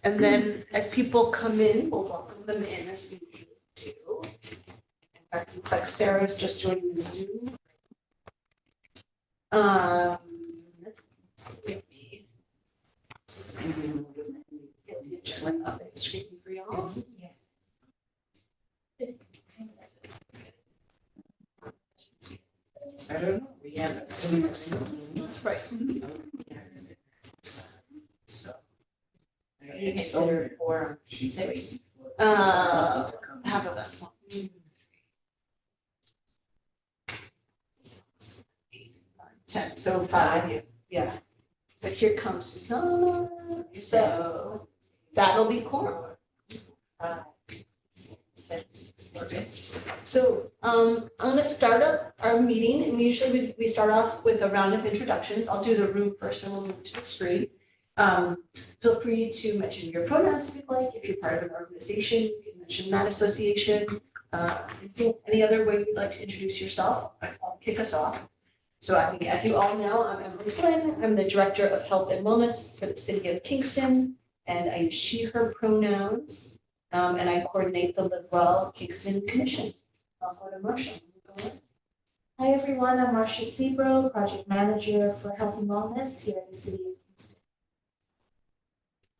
And then as people come in, we'll welcome them in as we usually do. In fact, it looks like Sarah's just joining the Zoom. So let me get the agenda up on the screen for y'all. I don't know, we haven't. That's right. So. Consider for 6. Half of us, 1, 2, 3, 6, 8, 9, 10, so 5, yeah. But here comes Susanna, so that'll be quorum. 5, 6. Okay. So I'm gonna start up our meeting, and usually we start off with a round of introductions. I'll do the room first, and we'll move to the screen. Feel free to mention your pronouns if you'd like. If you're part of an organization, you can mention that association. Any other way you'd like to introduce yourself, I'll kick us off. So I think, as you all know, I'm Emily Flynn. I'm the Director of Health and Wellness for the City of Kingston, and I use she, her pronouns. And I coordinate the Live Well Kingston Commission. I'll go to Marsha. Hi, everyone. I'm Marsha Sebro, Project Manager for Health and Wellness here at the City of Kingston.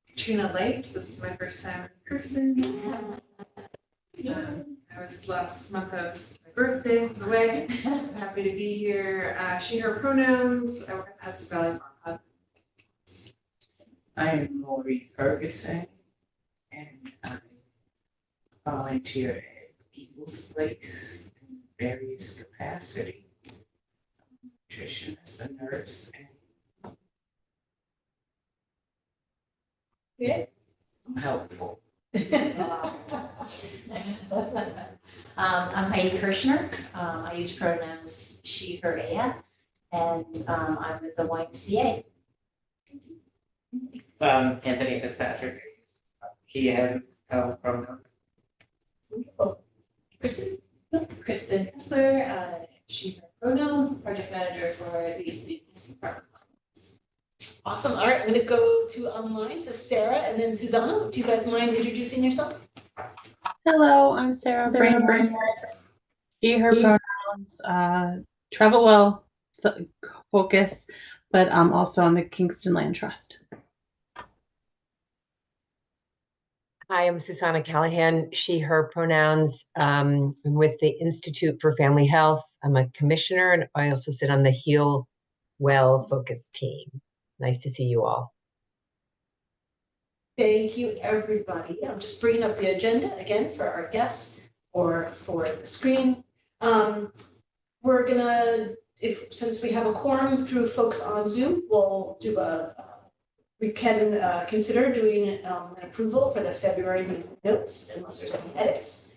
Katrina Light, this is my first time in person. Last month, I was my birthday, I was away. I'm happy to be here. She, her pronouns. I work at Hudson Valley Farm Club. I am Maureen Ferguson, and I volunteer at People's Place in various capacities. I'm a nutritionist, a nurse, and I'm helpful. I'm Heidi Kirshner. I use pronouns she, her, ea, and I'm with the YMCA. Anthony Fitzpatrick. He had pronoun. Kristen? Kristen Kessler, she, her pronouns, project manager for the City of Kingston Park. Awesome. All right, I'm going to go to online. So Sarah and then Susanna, do you guys mind introducing yourself? Hello, I'm Sarah Brainerd. She, her pronouns, travel well, focus, but also on the Kingston Land Trust. Hi, I'm Susanna Callahan, she, her pronouns. I'm with the Institute for Family Health. I'm a commissioner, and I also sit on the Heal Well Focus team. Nice to see you all. Thank you, everybody. I'm just bringing up the agenda again for our guests or for the screen. We're gonna, since we have a quorum through folks on Zoom, we'll do we can consider doing an approval for the February meeting notes unless there's any edits.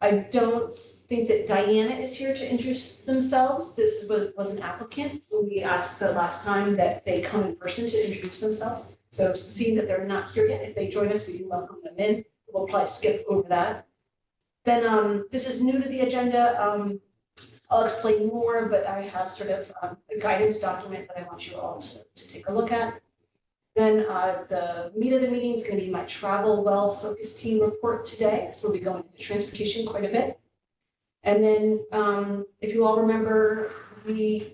I don't think that Diana is here to introduce themselves. This was an applicant who we asked the last time that they come in person to introduce themselves. So seeing that they're not here yet, if they join us, we do welcome them in. We'll probably skip over that. Then this is new to the agenda. I'll explain more, but I have sort of a guidance document that I want you all to take a look at. Then the meat of the meeting is going to be my travel well focus team report today. So we'll be going into transportation quite a bit. And then if you all remember,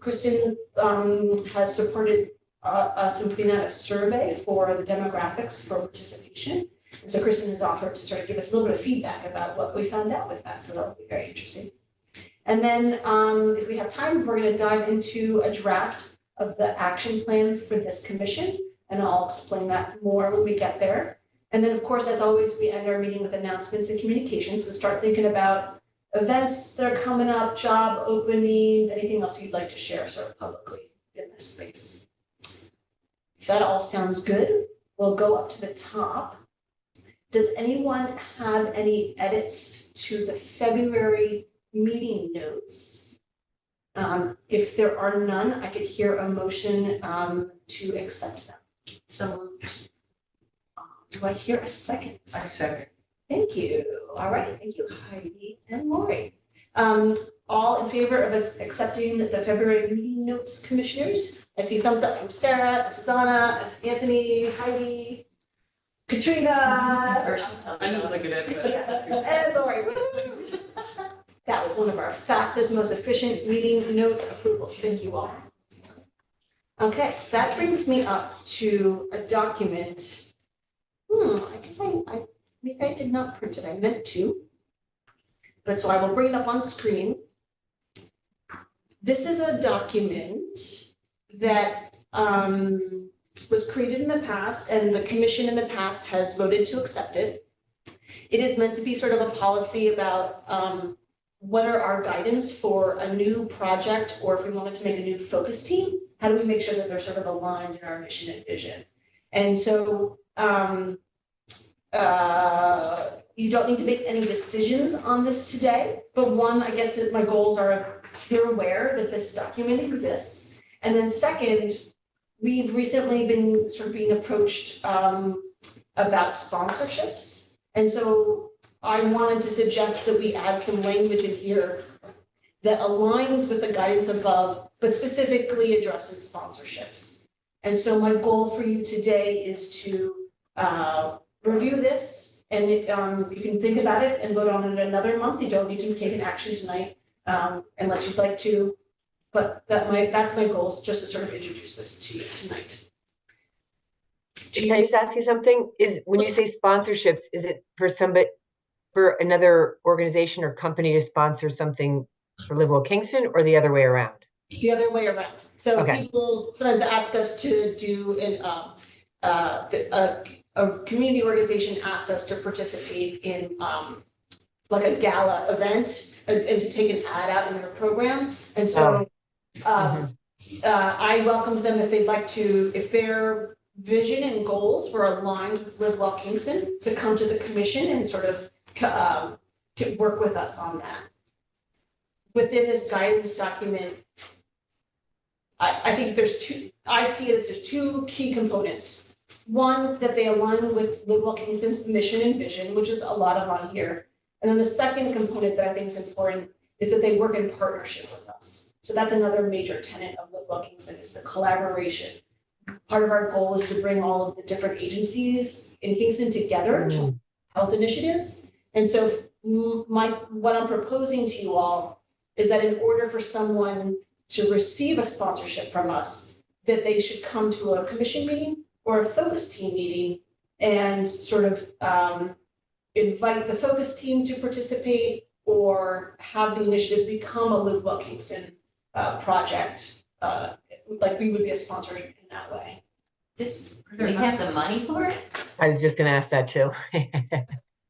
Kristen has supported us in putting out a survey for the demographics for participation. And so Kristen has offered to sort of give us a little bit of feedback about what we found out with that. So that'll be very interesting. And then if we have time, we're going to dive into a draft of the action plan for this commission. And I'll explain that more when we get there. And then, of course, as always, we end our meeting with announcements and communications. So start thinking about events that are coming up, job openings, anything else you'd like to share sort of publicly in this space. If that all sounds good, we'll go up to the top. Does anyone have any edits to the February meeting notes? If there are none, I could hear a motion to accept them. So do I hear a second? I second. Thank you. All right, thank you, Heidi and Lori. All in favor of us accepting the February meeting notes, commissioners? I see thumbs up from Sarah, Susanna, Anthony, Heidi. Katrina. Person. I didn't look at it, Yes, but. and Lori. Woo! That was one of our fastest, most efficient meeting notes approvals. Thank you all. Okay, that brings me up to a document. I guess maybe I did not print it. I meant to. But so I will bring it up on screen. This is a document that was created in the past, and the commission in the past has voted to accept it. It is meant to be sort of a policy about what are our guidance for a new project, or if we wanted to make a new focus team, how do we make sure that they're sort of aligned in our mission and vision? And so you don't need to make any decisions on this today, but one, I guess that my goals are you're aware that this document exists. And then second, we've recently been sort of being approached about sponsorships. And so I wanted to suggest that we add some language in here that aligns with the guidance above, but specifically addresses sponsorships. And so my goal for you today is to review this, and you can think about it and vote on it another month. You don't need to take an action tonight unless you'd like to. But that's my goal, is just to sort of introduce this to you tonight. Can I just ask you something? Is when you say sponsorships, is it for another organization or company to sponsor something for Live Well Kingston, or the other way around? The other way around. So Okay. people sometimes ask us to do a community organization asked us to participate in like a gala event and to take an ad out in their program. And so I welcomed them if they'd like to, if their vision and goals were aligned with Live Well Kingston, to come to the commission and sort of work with us on that. Within this guidance document, I think I see it as there's two key components. One, that they align with Live Well Kingston's mission and vision, which is a lot of on here. And then the second component that I think is important is that they work in partnership with us. So that's another major tenet of Live Well Kingston, is the collaboration. Part of our goal is to bring all of the different agencies in Kingston together to health initiatives. And so what I'm proposing to you all is that in order for someone to receive a sponsorship from us, that they should come to a commission meeting or a focus team meeting and sort of invite the focus team to participate, or have the initiative become a Live Well Kingston project. Like we would be a sponsor in that way. Do we have the money for it? I was just going to ask that too.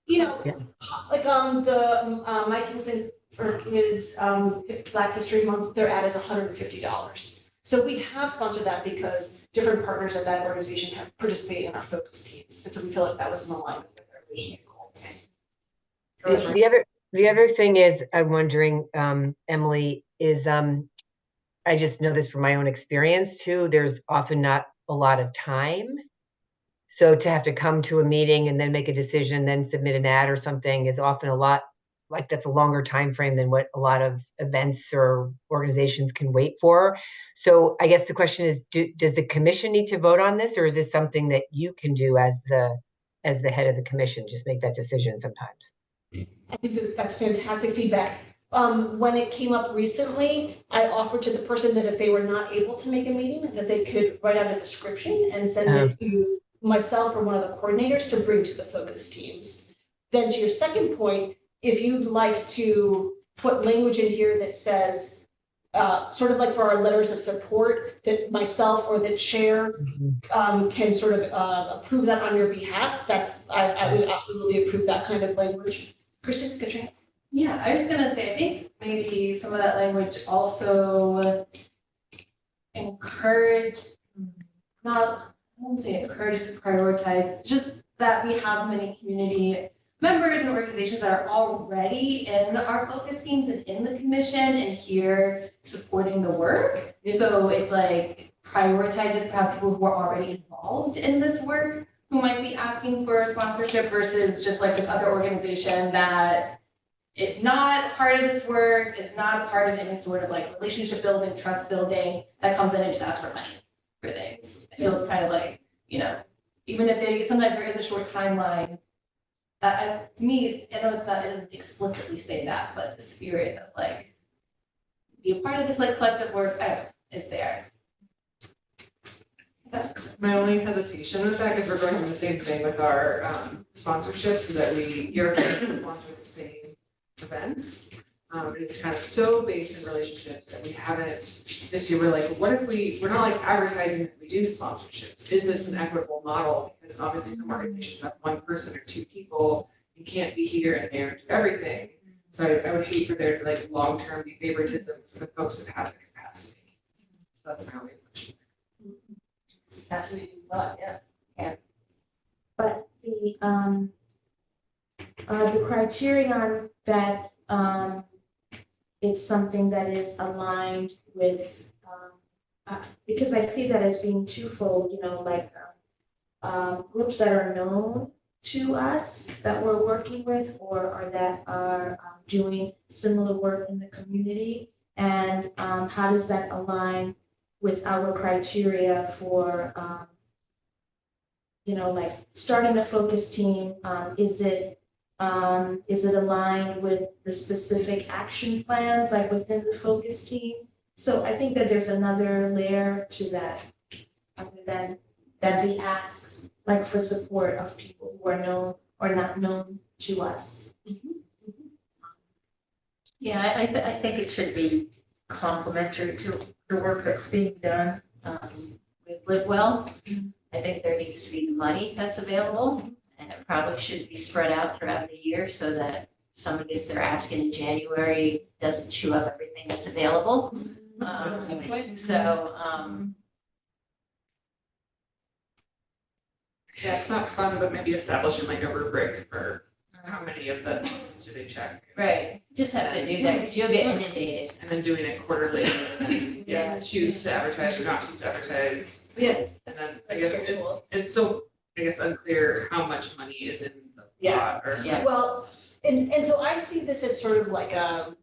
You know, Yeah. like the My Kingston for Kids Black History Month, their ad is $150. So we have sponsored that because different partners of that organization have participated in our focus teams. And so we feel like that was in alignment with our vision and goals. The other thing is, I'm wondering, Emily, is I just know this from my own experience too. There's often not a lot of time. So to have to come to a meeting and then make a decision, then submit an ad or something is often a lot, like that's a longer time frame than what a lot of events or organizations can wait for. So I guess the question is, does the commission need to vote on this, or is this something that you can do as the head of the commission, just make that decision sometimes? I think that's fantastic feedback. When it came up recently, I offered to the person that if they were not able to make a meeting, that they could write out a description and send it to myself or one of the coordinators to bring to the focus teams. Then to your second point, if you'd like to put language in here that says, sort of like for our letters of support, that myself or the chair can sort of approve that on your behalf, I would absolutely approve that kind of language. Kristen, Katrina? Yeah, I was gonna say, I think maybe some of that language also I won't say encourage to prioritize, just that we have many community members and organizations that are already in our focus teams and in the commission and here supporting the work. So it's like prioritizes perhaps people who are already involved in this work who might be asking for a sponsorship versus just like this other organization that is not part of this work, is not part of any sort of like relationship building, trust building, that comes in and just asks for money for things. It feels kind of like, even if sometimes there is a short timeline. To me, I know it doesn't explicitly say that, but the spirit of like, be a part of this like collective work, is there. My only hesitation with that, because we're going through the same thing with our sponsorships, is that you're trying to sponsor the same events. And it's kind of so based in relationships that we haven't, this year, we're like, what if we're not like advertising that we do sponsorships. Is this an equitable model? Because obviously some organizations have one person or two people, you can't be here and there and do everything. So I would hate for there to like long-term be favoritism for the folks that have the capacity. So that's my only question. It's fascinating, but yeah. But the criterion that it's something that is aligned with, because I see that as being twofold, you know, like groups that are known to us that we're working with or that are doing similar work in the community, and how does that align with our criteria for you know, like starting a focus team? Is it aligned with the specific action plans like within the focus team? So I think that there's another layer to that, other than the ask like for support of people who are known or not known to us. Yeah, I think it should be complementary to the work that's being done with Live Well. I think there needs to be money that's available, and it probably should be spread out throughout the year so that if somebody gets their ask in January, doesn't chew up everything that's available. Yeah, it's not fun, but maybe establishing like a rubric for how many of the boxes do they check? Right, just have to do that because you'll get inundated. And then doing it quarterly, and then, choose to advertise or not choose to advertise. Yeah. And then I guess it's still, I guess, unclear how much money is in the pot or. Yeah. Well, and so I see this as sort of like a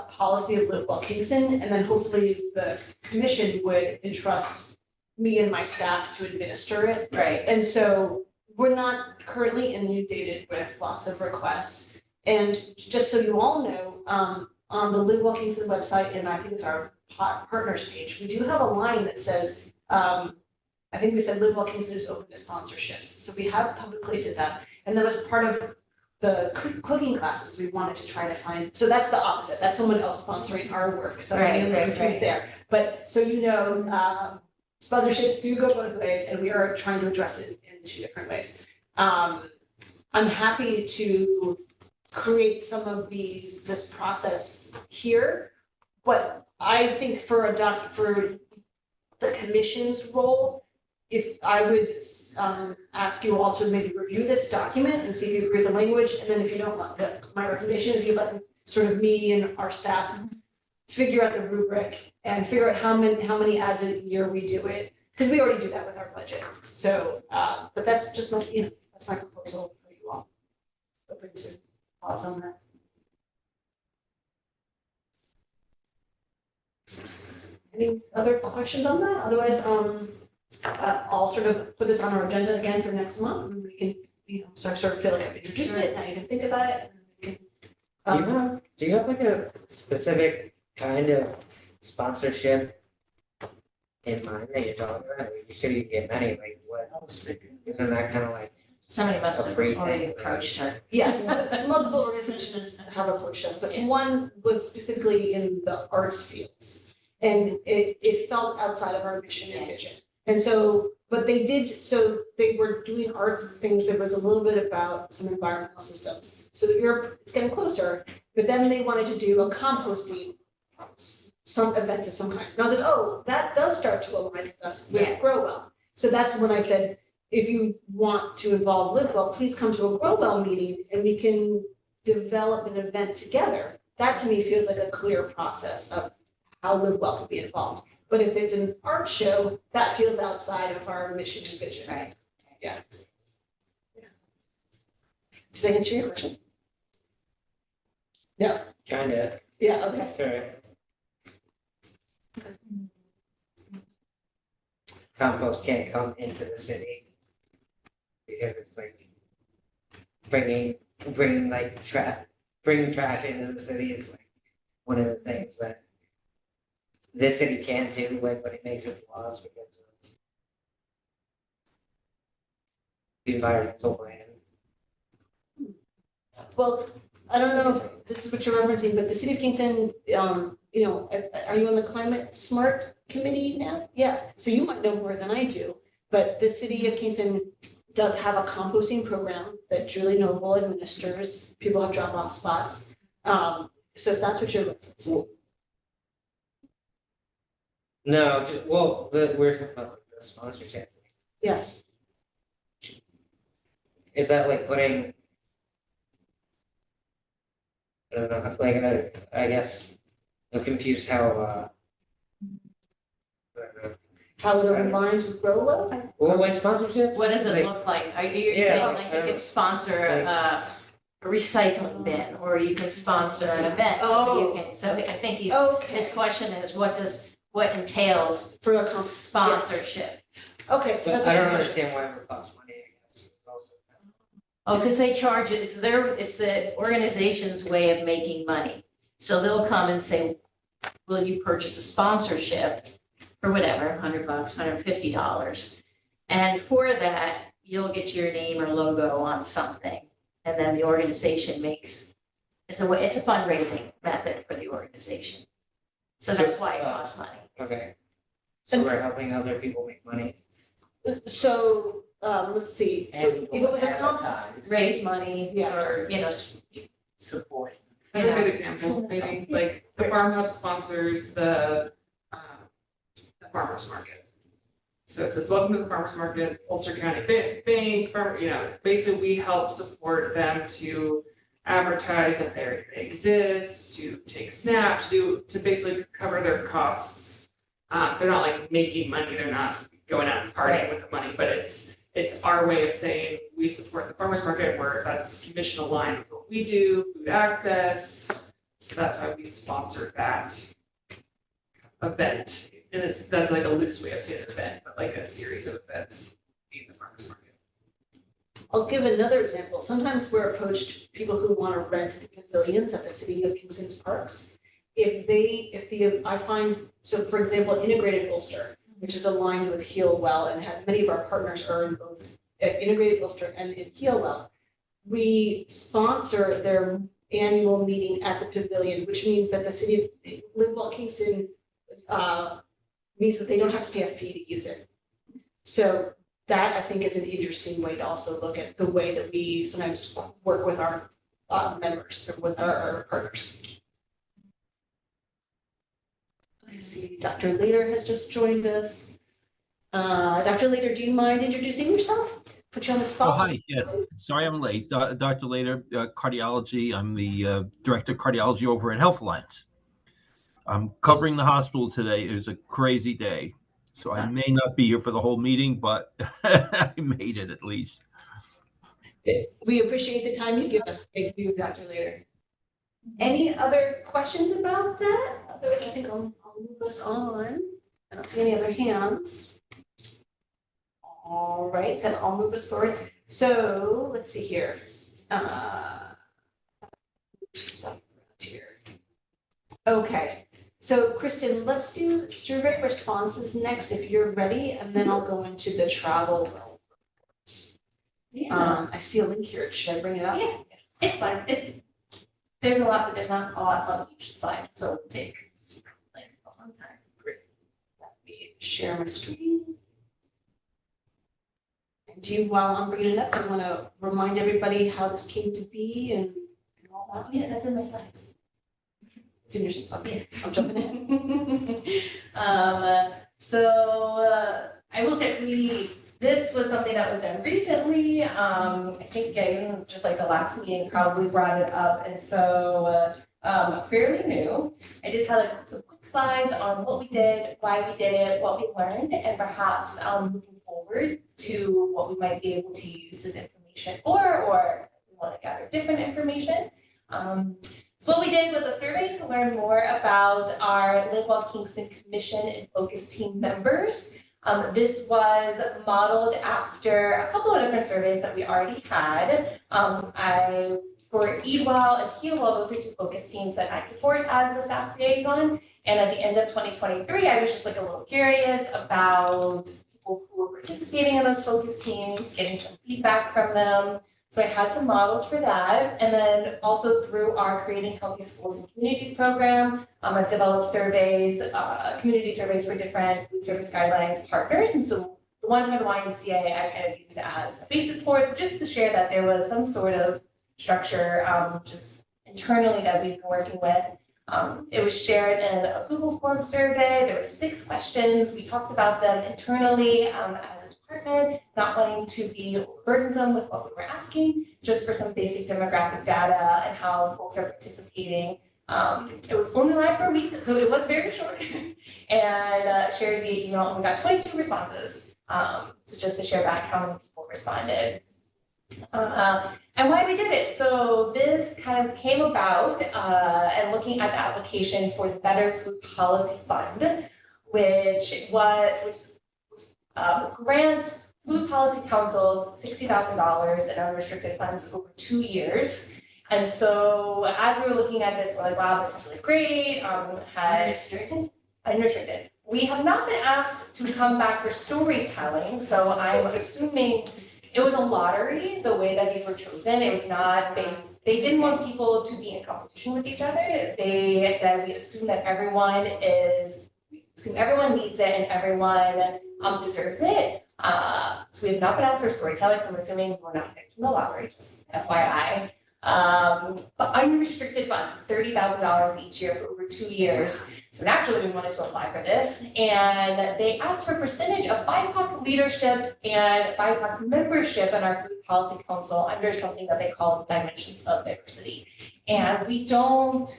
policy of Live Well Kingston, and then hopefully the commission would entrust me and my staff to administer it. Right. And so we're not currently inundated with lots of requests. And just so you all know, on the Live Well Kingston website, and I think it's our partners page, we do have a line that says, I think we said Live Well Kingston is open to sponsorships. So we have publicly did that. And that was part of the cooking classes we wanted to try to find. So that's the opposite. That's someone else sponsoring our work. So I'm confused there. But so you know, sponsorships do go both ways, and we are trying to address it in two different ways. I'm happy to create some of this process here, but I think for the commission's role, if I would ask you all to maybe review this document and see if you agree with the language, and then if you don't, my recommendation is you let sort of me and our staff figure out the rubric and figure out how many ads a year we do it, because we already do that with our budget. So, but that's just my, that's my proposal for you all. Open to thoughts on that. Any other questions on that? Otherwise, I'll sort of put this on our agenda again for next month, and we can, sort of feel like I've introduced it, now you can think about it, and we can. Do you have like a specific kind of sponsorship in mind that you're talking about? You said you get many, like what else? Isn't that kind of like Somebody must have free already thing? approached her. Yeah, multiple organizations have approached us, but one was specifically in the arts fields. And it felt outside of our mission and vision. And so, but they were doing arts things, there was a little bit about some environmental systems. So it's getting closer, but then they wanted to do a composting, some event of some kind. And I was like, oh, that does start to align with us with Grow Well. So that's when I said, if you want to involve Live Well, please come to a Grow Well meeting and we can develop an event together. That to me feels like a clear process of how Live Well can be involved. But if it's an art show, that feels outside of our mission and vision. Right. Yeah. Did I answer your question? No. Kinda. Yeah, okay. Sure. Compost can't come into the city. because it's like bringing like bringing trash into the city is like one of the things that this city can't do, like when it makes its laws because of the environmental plan. Well, I don't know if this is what you're referencing, but the city of Kingston, you know, are you on the climate smart committee now? Yeah, so you might know more than I do, but the city of Kingston does have a composting program that Julie Noble administers. People have drop off spots. So if that's what you're referencing. No, well, we're talking about like the sponsorship. Yes. Is that like putting? I don't know, like, I guess I'm confused how, I don't know. How it aligns with Grow Well? Well, like sponsorship? What does it Like, look like? Are you Yeah, saying like you can sponsor a recycling bin, or you can sponsor an event? Oh. You can, so I think his Okay. question is, what entails For a sponsorship? Okay, so but that's. I a don't good question. understand why it would cost money, I guess, also. Oh, because they charge it, it's the organization's way of making money. So they'll come and say, will you purchase a sponsorship for whatever, $100, $150? And for that, you'll get your name or logo on something. And then the organization it's a fundraising method for the organization. So that's why it costs money. Okay. So we're helping other people make money. So, let's see, so And if it was a advertise, Raise money Yeah. or, support. A good example, maybe, like the Farm Hub sponsors the farmers market. So it says, welcome to the farmers market, Ulster County Bank, basically we help support them to advertise that they exist, to take snaps, to basically cover their costs. They're not like making money, they're not going out and partying with the money, but it's our way of saying we support the farmers market, where that's commission aligned with what we do, food access. So that's why we sponsor that event. And that's like a loose way of saying an event, but like a series of events in the farmers market. I'll give another example. Sometimes we're approached people who want to rent the pavilions at the city of Kingston's parks. So for example, Integrated Ulster, which is aligned with Heal Well and many of our partners are in both Integrated Ulster and in Heal Well. We sponsor their annual meeting at the pavilion, which means that the city of Live Well Kingston means that they don't have to pay a fee to use it. So that I think is an interesting way to also look at the way that we sometimes work with our members or with our partners. I see Dr. Lader has just joined us. Dr. Lader, do you mind introducing yourself? Put you on the spot. Oh, hi. Yes. Sorry I'm late. Dr. Lader, cardiology. I'm the director of cardiology over at Health Alliance. I'm covering the hospital today. It was a crazy day. So I may not be here for the whole meeting, but I made it at least. We appreciate the time you give us. Thank you, Dr. Lader. Any other questions about that? Otherwise, I think I'll move us on. I don't see any other hands. All right, then I'll move us forward. So let's see here. Stuff around here. Okay, so Kristen, let's do survey responses next if you're ready, and then I'll go into the travel. I see a link here. Should I bring it up? Yeah, it's fine. There's a lot, but there's not a lot on each side, so it'll take like a long time. Great. Let me share my screen. And while I'm bringing it up, I want to remind everybody how this came to be and all that. Oh, yeah, that's in my slides. It's in your slides. Okay, I'm jumping in. I will say this was something that was done recently. I think just like the last meeting probably brought it up, and so fairly new. I just had some quick slides on what we did, why we did it, what we learned, and perhaps looking forward to what we might be able to use this information for, or we want to gather different information. So what we did was a survey to learn more about our Live Well Kingston Commission and Focus team members. This was modeled after a couple of different surveys that we already had. For Eat Well and Heal Well, those are two focus teams that I support as the staff liaison. And at the end of 2023, I was just like a little curious about people who were participating in those focus teams, getting some feedback from them. So I had some models for that. And then also through our Creating Healthy Schools and Communities program, I've developed surveys, community surveys for different food service guidelines partners. And so the one for the YMCA I kind of used as a basis for it, just to share that there was some sort of structure just internally that we've been working with. It was shared in a Google Form survey. There were 6 questions. We talked about them internally as a department, not wanting to be burdensome with what we were asking, just for some basic demographic data and how folks are participating. It was only live for a week, so it was very short, and shared via email. And we got 22 responses. So just to share back how many people responded. And why we did it. So this kind of came about and looking at the application for the Better Food Policy Fund, which grant food policy councils $60,000 in unrestricted funds over 2 years. And so as we were looking at this, we're like, wow, this is really great. Unrestricted. We have not been asked to come back for storytelling, so I'm assuming it was a lottery, the way that these were chosen. It was not based, they didn't want people to be in competition with each other. They said we assume that everyone needs it and everyone deserves it. So we have not been asked for storytelling, so I'm assuming we're not picked from the lottery, just FYI. But unrestricted funds, $30,000 each year for over 2 years. So naturally, we wanted to apply for this, and they asked for a percentage of BIPOC leadership and BIPOC membership in our Food Policy Council under something that they call dimensions of diversity. And we don't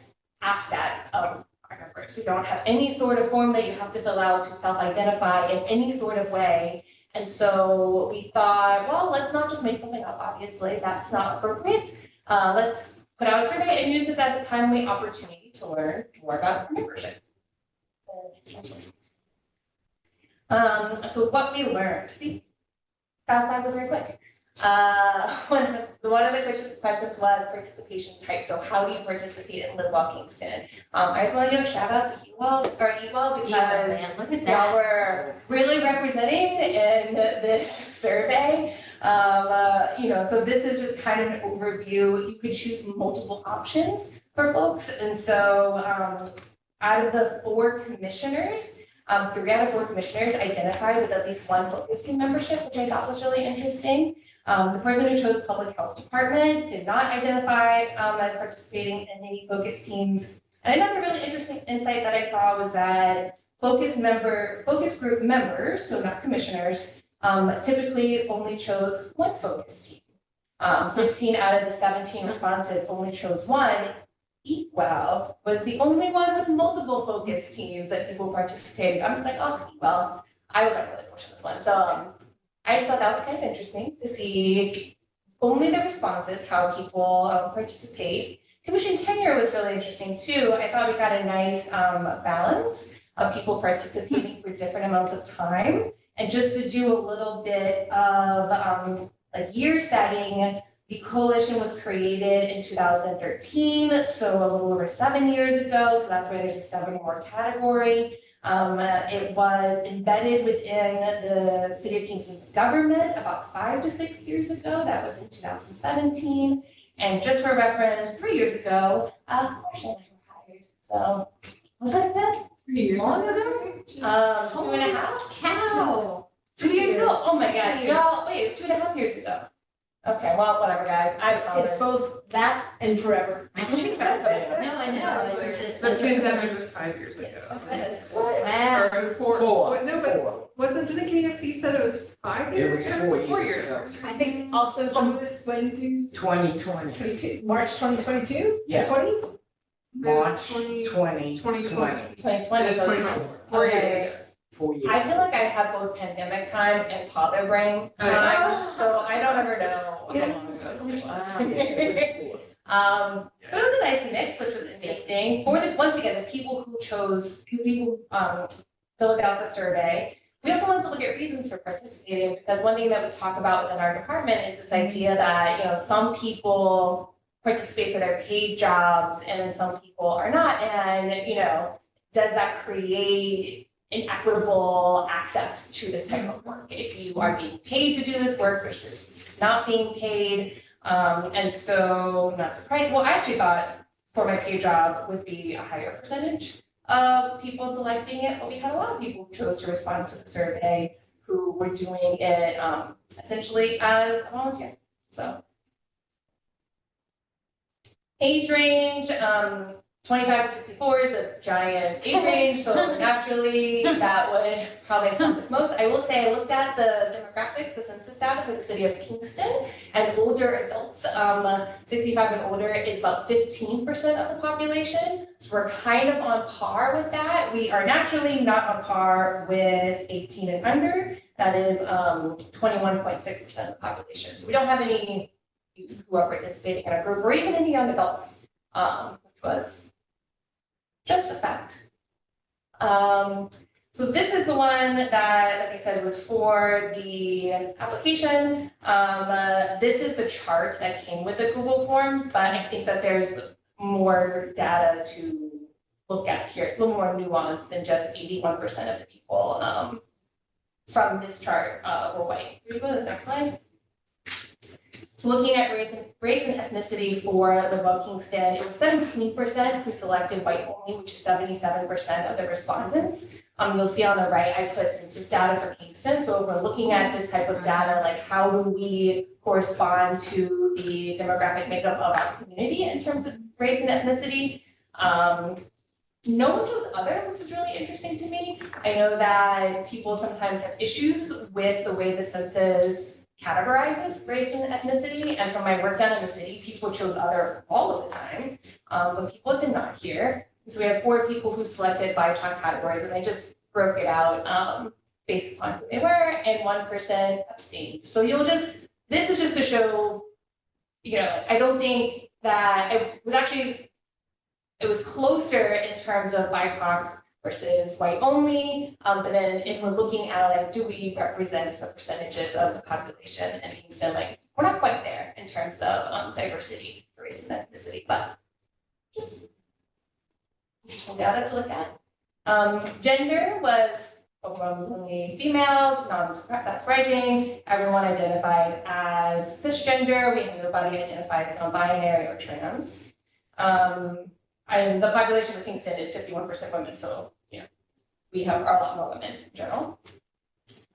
ask that of our members. We don't have any sort of form that you have to fill out to self-identify in any sort of way. And so we thought, well, let's not just make something up. Obviously, that's not appropriate. Let's put out a survey and use this as a timely opportunity to learn more about membership. So what we learned, see, fast slide was very quick. One of the questions was participation type. So how do you participate in Live Well Kingston? I just want to give a shout out to Eat Well because y'all were really representing in this survey. So this is just kind of an overview. You could choose multiple options for folks. And so out of the 4 commissioners, 3 out of 4 commissioners identified with at least one focus team membership, which I thought was really interesting. The person who chose public health department did not identify as participating in any focus teams. And another really interesting insight that I saw was that focus group members, so not commissioners, typically only chose one focus team. 15 out of the 17 responses only chose one. Eat Well was the only one with multiple focus teams that people participated. I was like, oh, Eat Well. I was like really pushing this one. So I just thought that was kind of interesting to see only the responses, how people participate. Commission tenure was really interesting too. I thought we got a nice balance of people participating for different amounts of time. And just to do a little bit of year setting, the coalition was created in 2013, so a little over 7 years ago. So that's why there's a 7 more category. It was embedded within the City of Kingston's government about 5 to 6 years ago. That was in 2017. And just for reference, 3 years ago, actually I hired. So was that that? 3 years Long ago? 2.5? Cow. 2 years ago? Oh my God. Y'all, wait, it was 2.5 years ago. Okay, well, whatever, guys. It's both that and forever. No, I know. The pandemic was 5 years ago. Wow. Or 4. Four. No, but wasn't, didn't KFC said it was 5 years? It was 4 years ago. I think also some of this went to 2020. March 2022? Yes. 20? March 2020. 2020. 2020. It is so- 2024. 4 Okay. years. 4 years. I feel like I have both pandemic time and toddler brain time, so I don't ever know. how long ago something was. But it was a nice mix, which was interesting. Once again, the people who filled out the survey, we also wanted to look at reasons for participating, because one thing that we talk about within our department is this idea that, some people participate for their paid jobs and then some people are not. And, does that create inequitable access to this type of work if you are being paid to do this work versus not being paid? And so, not surprised, well, I actually thought for my paid job would be a higher percentage of people selecting it, but we had a lot of people who chose to respond to the survey who were doing it essentially as a volunteer. So age range, 25 to 64 is a giant age range, so naturally that would probably encompass most. I will say I looked at the demographics, the census data for the city of Kingston, and older adults, 65 and older is about 15% of the population. So we're kind of on par with that. We are naturally not on par with 18 and under. That is 21.6% of the population. So we don't have any youth who are participating in our group, or even any young adults, which was just a fact. So this is the one that, like I said, was for the application. This is the chart that came with the Google Forms, but I think that there's more data to look at here. It's a little more nuanced than just 81% of the people from this chart were white. Can we go to the next slide? So looking at race and ethnicity for the Vote Kingston, it was 17% who selected white only, which is 77% of the respondents. You'll see on the right, I put census data for Kingston. So if we're looking at this type of data, like how do we correspond to the demographic makeup of our community in terms of race and ethnicity? No one chose other, which is really interesting to me. I know that people sometimes have issues with the way the census categorizes race and ethnicity, and from my work done in the city, people chose other all of the time, but people did not here. So we have 4 people who selected biochar categories, and they just broke it out based upon who they were, and 1% abstained. So this is just to show, I don't think that it was closer in terms of BIPOC versus white only, but then if we're looking at like, do we represent the percentages of the population in Kingston, like we're not quite there in terms of diversity, race and ethnicity, but just interesting data to look at. Gender was overwhelmingly females, not surprising. Everyone identified as cisgender. We have nobody identified as non-binary or trans. And the population of Kingston is 51% women, so we are a lot more women in general.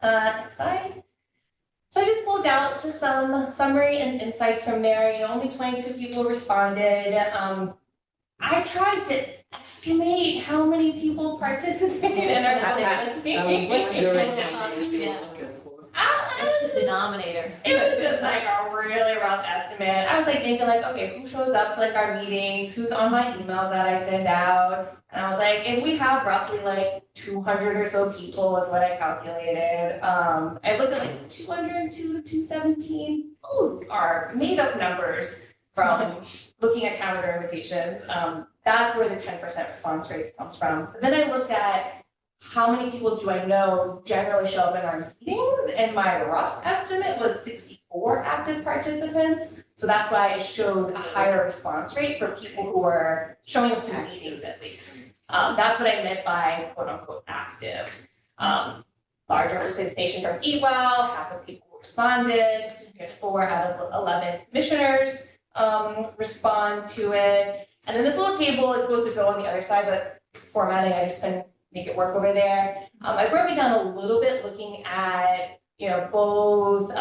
Next slide. So I just pulled out just some summary and insights from there. Only 22 people responded. I tried to estimate how many people participated in our participation. What's your That's the denominator. It was just like a really rough estimate. I was like thinking like, okay, who shows up to like our meetings? Who's on my emails that I send out? And I was like, and we have roughly like 200 or so people is what I calculated. I looked at like 202 to 217. Those are made up numbers from looking at calendar invitations. That's where the 10% response rate comes from. But then I looked at how many people do I know generally show up in our meetings, and my rough estimate was 64 active participants. So that's why it shows a higher response rate for people who are showing up to meetings at least. That's what I meant by quote unquote active. Larger participation from Eat Well, half of people who responded. We had 4 out of 11 commissioners respond to it. And then this little table is supposed to go on the other side, but formatting, I just couldn't make it work over there. I broke it down a little bit looking at, both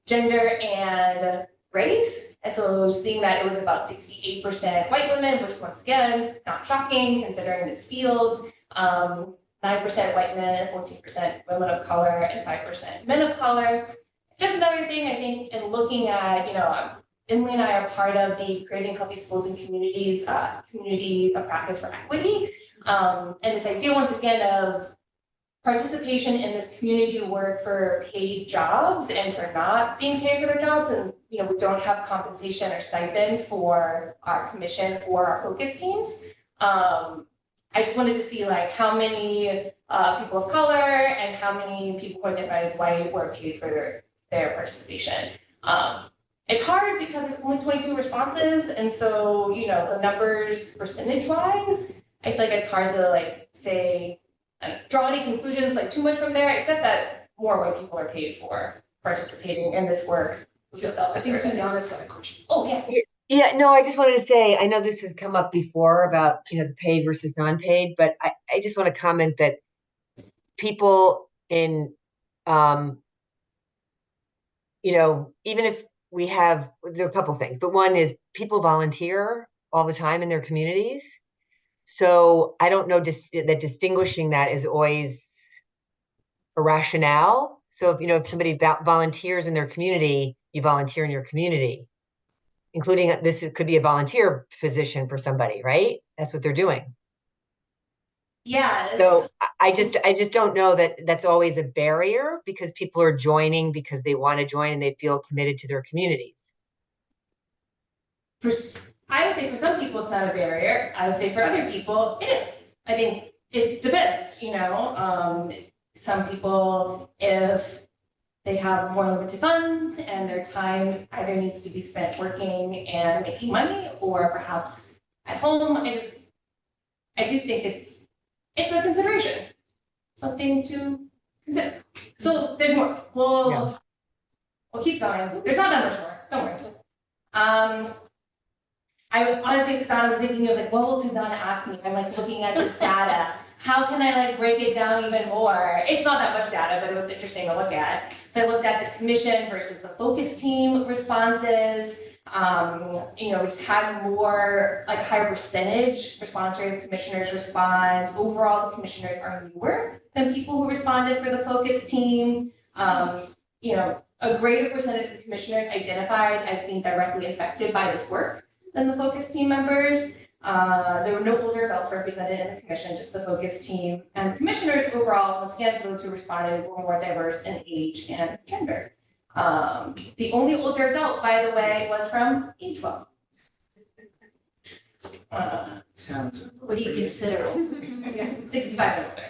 gender and race. And so seeing that it was about 68% white women, which once again, not shocking considering this field, 9% white men, 14% women of color, and 5% men of color. Just another thing I think in looking at, Emily and I are part of the Creating Healthy Schools and Communities community of practice for equity. And this idea, once again, of participation in this community work for paid jobs and for not being paid for their jobs. And, we don't have compensation or stipend for our commission or our focus teams. I just wanted to see like how many people of color and how many people who identify as white were paid for their participation. It's hard because it's only 22 responses, and so, you know, the numbers percentage-wise, I feel like it's hard to like say, draw any conclusions like too much from there, except that more white people are paid for participating in this work. I think Susanna's got a question. Oh, yeah. Yeah, no, I just wanted to say, I know this has come up before about, you know, the paid versus non-paid, but I just want to comment that people in, you know, even if we have, there are a couple things, but one is people volunteer all the time in their communities. So I don't know that distinguishing that is always a rationale. So if, you know, if somebody volunteers in their community, you volunteer in your community, including this could be a volunteer position for somebody, right? That's what they're doing. Yes. So I just don't know that that's always a barrier, because people are joining because they want to join and they feel committed to their communities. I would say for some people it's not a barrier. I would say for other people it is. I think it depends, you know. Some people, if they have more limited funds and their time either needs to be spent working and making money or perhaps at home, I do think it's a consideration, something to consider. So there's more. We'll keep going. There's not that much more. Don't worry. I honestly, Susanna was thinking, I was like, what will Susanna ask me? I'm like looking at this data. How can I like break it down even more? It's not that much data, but it was interesting to look at. So I looked at the commission versus the focus team responses. You know, we just had more like higher percentage response rate of commissioners respond. Overall, the commissioners are newer than people who responded for the focus team. You know, a greater percentage of commissioners identified as being directly affected by this work than the focus team members. There were no older adults represented in the commission, just the focus team. And commissioners overall, once again, those who responded were more diverse in age and gender. The only older adult, by the way, was from age 12. Sounds. What do you consider? 65 and older.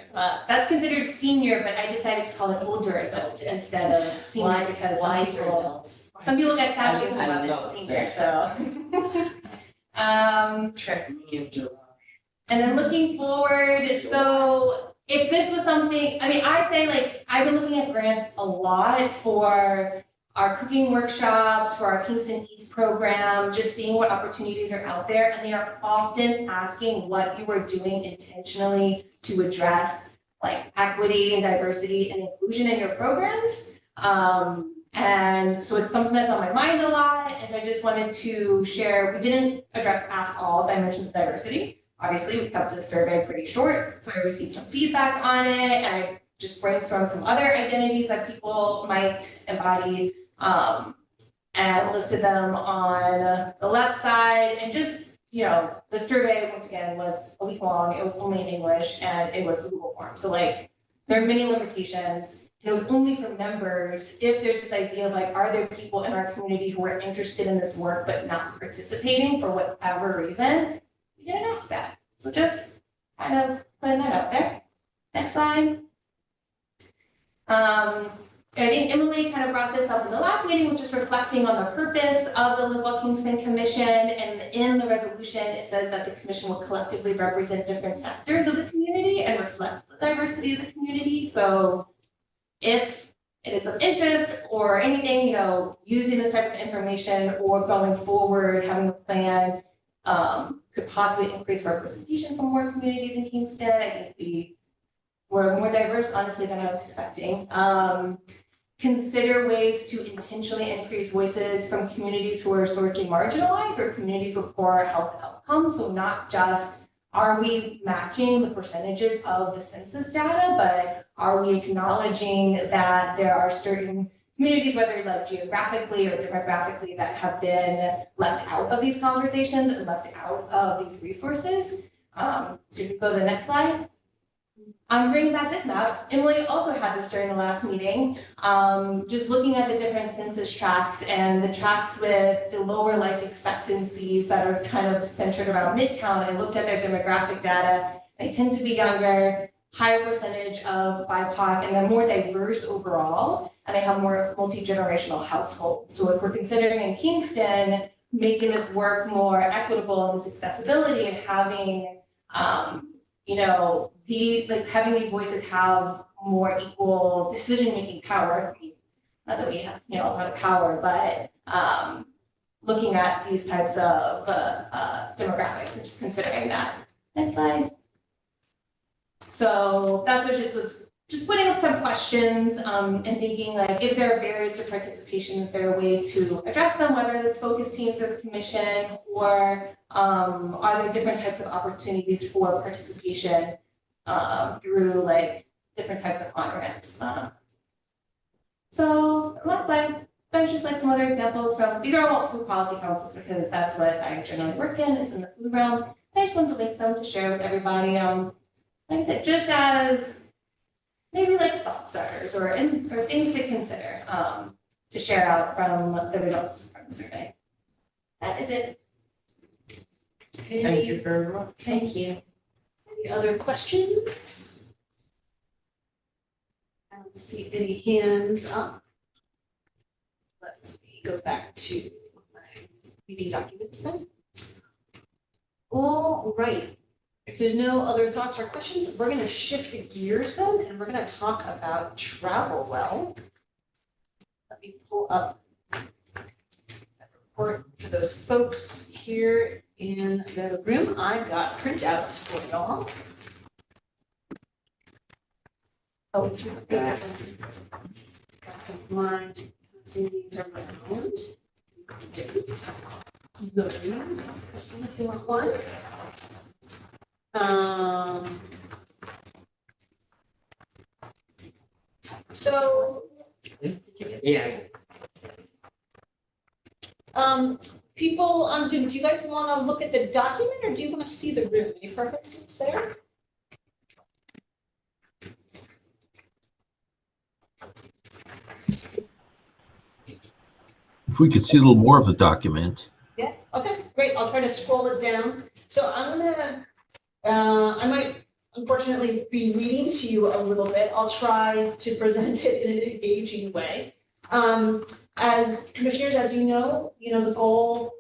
That's considered senior, but I decided to call it older adult instead of senior because some Wiser people, adults. some people get sassy I about love it senior, so. Check me in July. And then looking forward, so if this was something, I mean, I'd say like, I've been looking at grants a lot for our cooking workshops, for our Kingston Eats program, just seeing what opportunities are out there. And they are often asking what you are doing intentionally to address like equity and diversity and inclusion in your programs. And so it's something that's on my mind a lot. And so I just wanted to share, we didn't ask all dimensions of diversity. Obviously, we kept the survey pretty short. So I received some feedback on it and I just brainstormed some other identities that people might embody and listed them on the left side. And just, you know, the survey, once again, was a week long. It was only in English and it was Google form. So like, there are many limitations. It was only for members. If there's this idea of like, are there people in our community who are interested in this work but not participating for whatever reason? We didn't ask that. So just kind of putting that out there. Next slide. I think Emily kind of brought this up in the last meeting, was just reflecting on the purpose of the Live Well Kingston Commission. And in the resolution, it says that the commission will collectively represent different sectors of the community and reflect the diversity of the community. So if it is of interest or anything, you know, using this type of information or going forward, having a plan could possibly increase representation from more communities in Kingston. I think we were more diverse, honestly, than I was expecting. Consider ways to intentionally increase voices from communities who are historically marginalized or communities with poor health outcomes. So not just are we matching the percentages of the census data, but are we acknowledging that there are certain communities, whether like geographically or demographically, that have been left out of these conversations and left out of these resources? So if you go to the next slide. I'm bringing back this map. Emily also had this during the last meeting. Just looking at the different census tracts and the tracts with the lower life expectancies that are kind of centered around Midtown. I looked at their demographic data. They tend to be younger. higher percentage of BIPOC, and they're more diverse overall, and they have more multi-generational households. So if we're considering in Kingston, making this work more equitable and its accessibility and having, having these voices have more equal decision-making power. Not that we have, a lot of power, but looking at these types of demographics and just considering that. Next slide. So that's what was just putting up some questions and thinking like, if there are barriers to participation, is there a way to address them, whether it's focus teams or the commission, or are there different types of opportunities for participation through like different types of on-ramps? So last slide, there's just like some other examples from, these are all food policy councils because that's what I generally work in, is in the food realm. I just wanted to link them to share with everybody. Like I said, just as maybe like thought starters or things to consider to share out from the results from the survey. That is it. Thank you very much. Thank you. Any other questions? I don't see any hands up. Let me go back to my meeting documents then. All right. If there's no other thoughts or questions, we're going to shift gears then, and we're going to talk about travel well. Let me pull up that report for those folks here in the room. I've got printouts for y'all. Oh, got some blind. See, these are my own. Loading. Kristen, if you want one. So. Yeah. People on Zoom, do you guys want to look at the document or do you want to see the room? Any preferences there? If we could see a little more of the document. Yeah, okay, great. I'll try to scroll it down. So I'm gonna, I might unfortunately be reading to you a little bit. I'll try to present it in an engaging way. As commissioners, as you know, the goal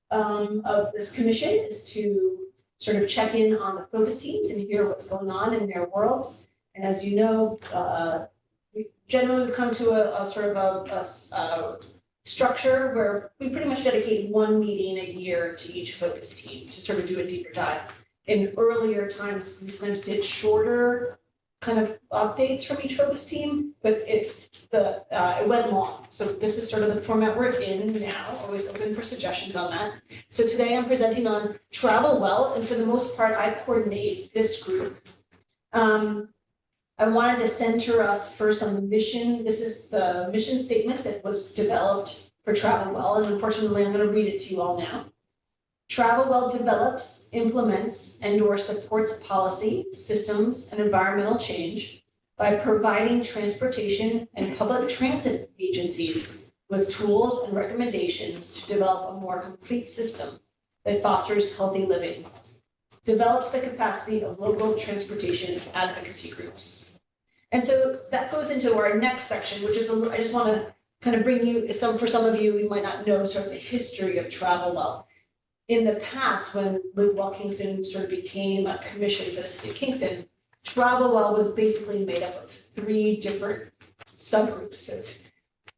of this commission is to sort of check in on the focus teams and hear what's going on in their worlds. And as you know, we generally come to a sort of a structure where we pretty much dedicate one meeting a year to each focus team to sort of do a deeper dive. In earlier times, we sometimes did shorter kind of updates from each focus team, but it went long. So this is sort of the format we're in now, always open for suggestions on that. So today I'm presenting on travel well, and for the most part, I coordinate this group. I wanted to center us first on the mission. This is the mission statement that was developed for Travel Well, and unfortunately, I'm going to read it to you all now. Travel Well develops, implements, and/or supports policy, systems, and environmental change by providing transportation and public transit agencies with tools and recommendations to develop a more complete system that fosters healthy living, develops the capacity of local transportation advocacy groups. And so that goes into our next section, which is, I just want to kind of bring you, for some of you, you might not know sort of the history of Travel Well. In the past, when Live Well Kingston sort of became a commission for the city of Kingston, Travel Well was basically made up of 3 different subgroups. So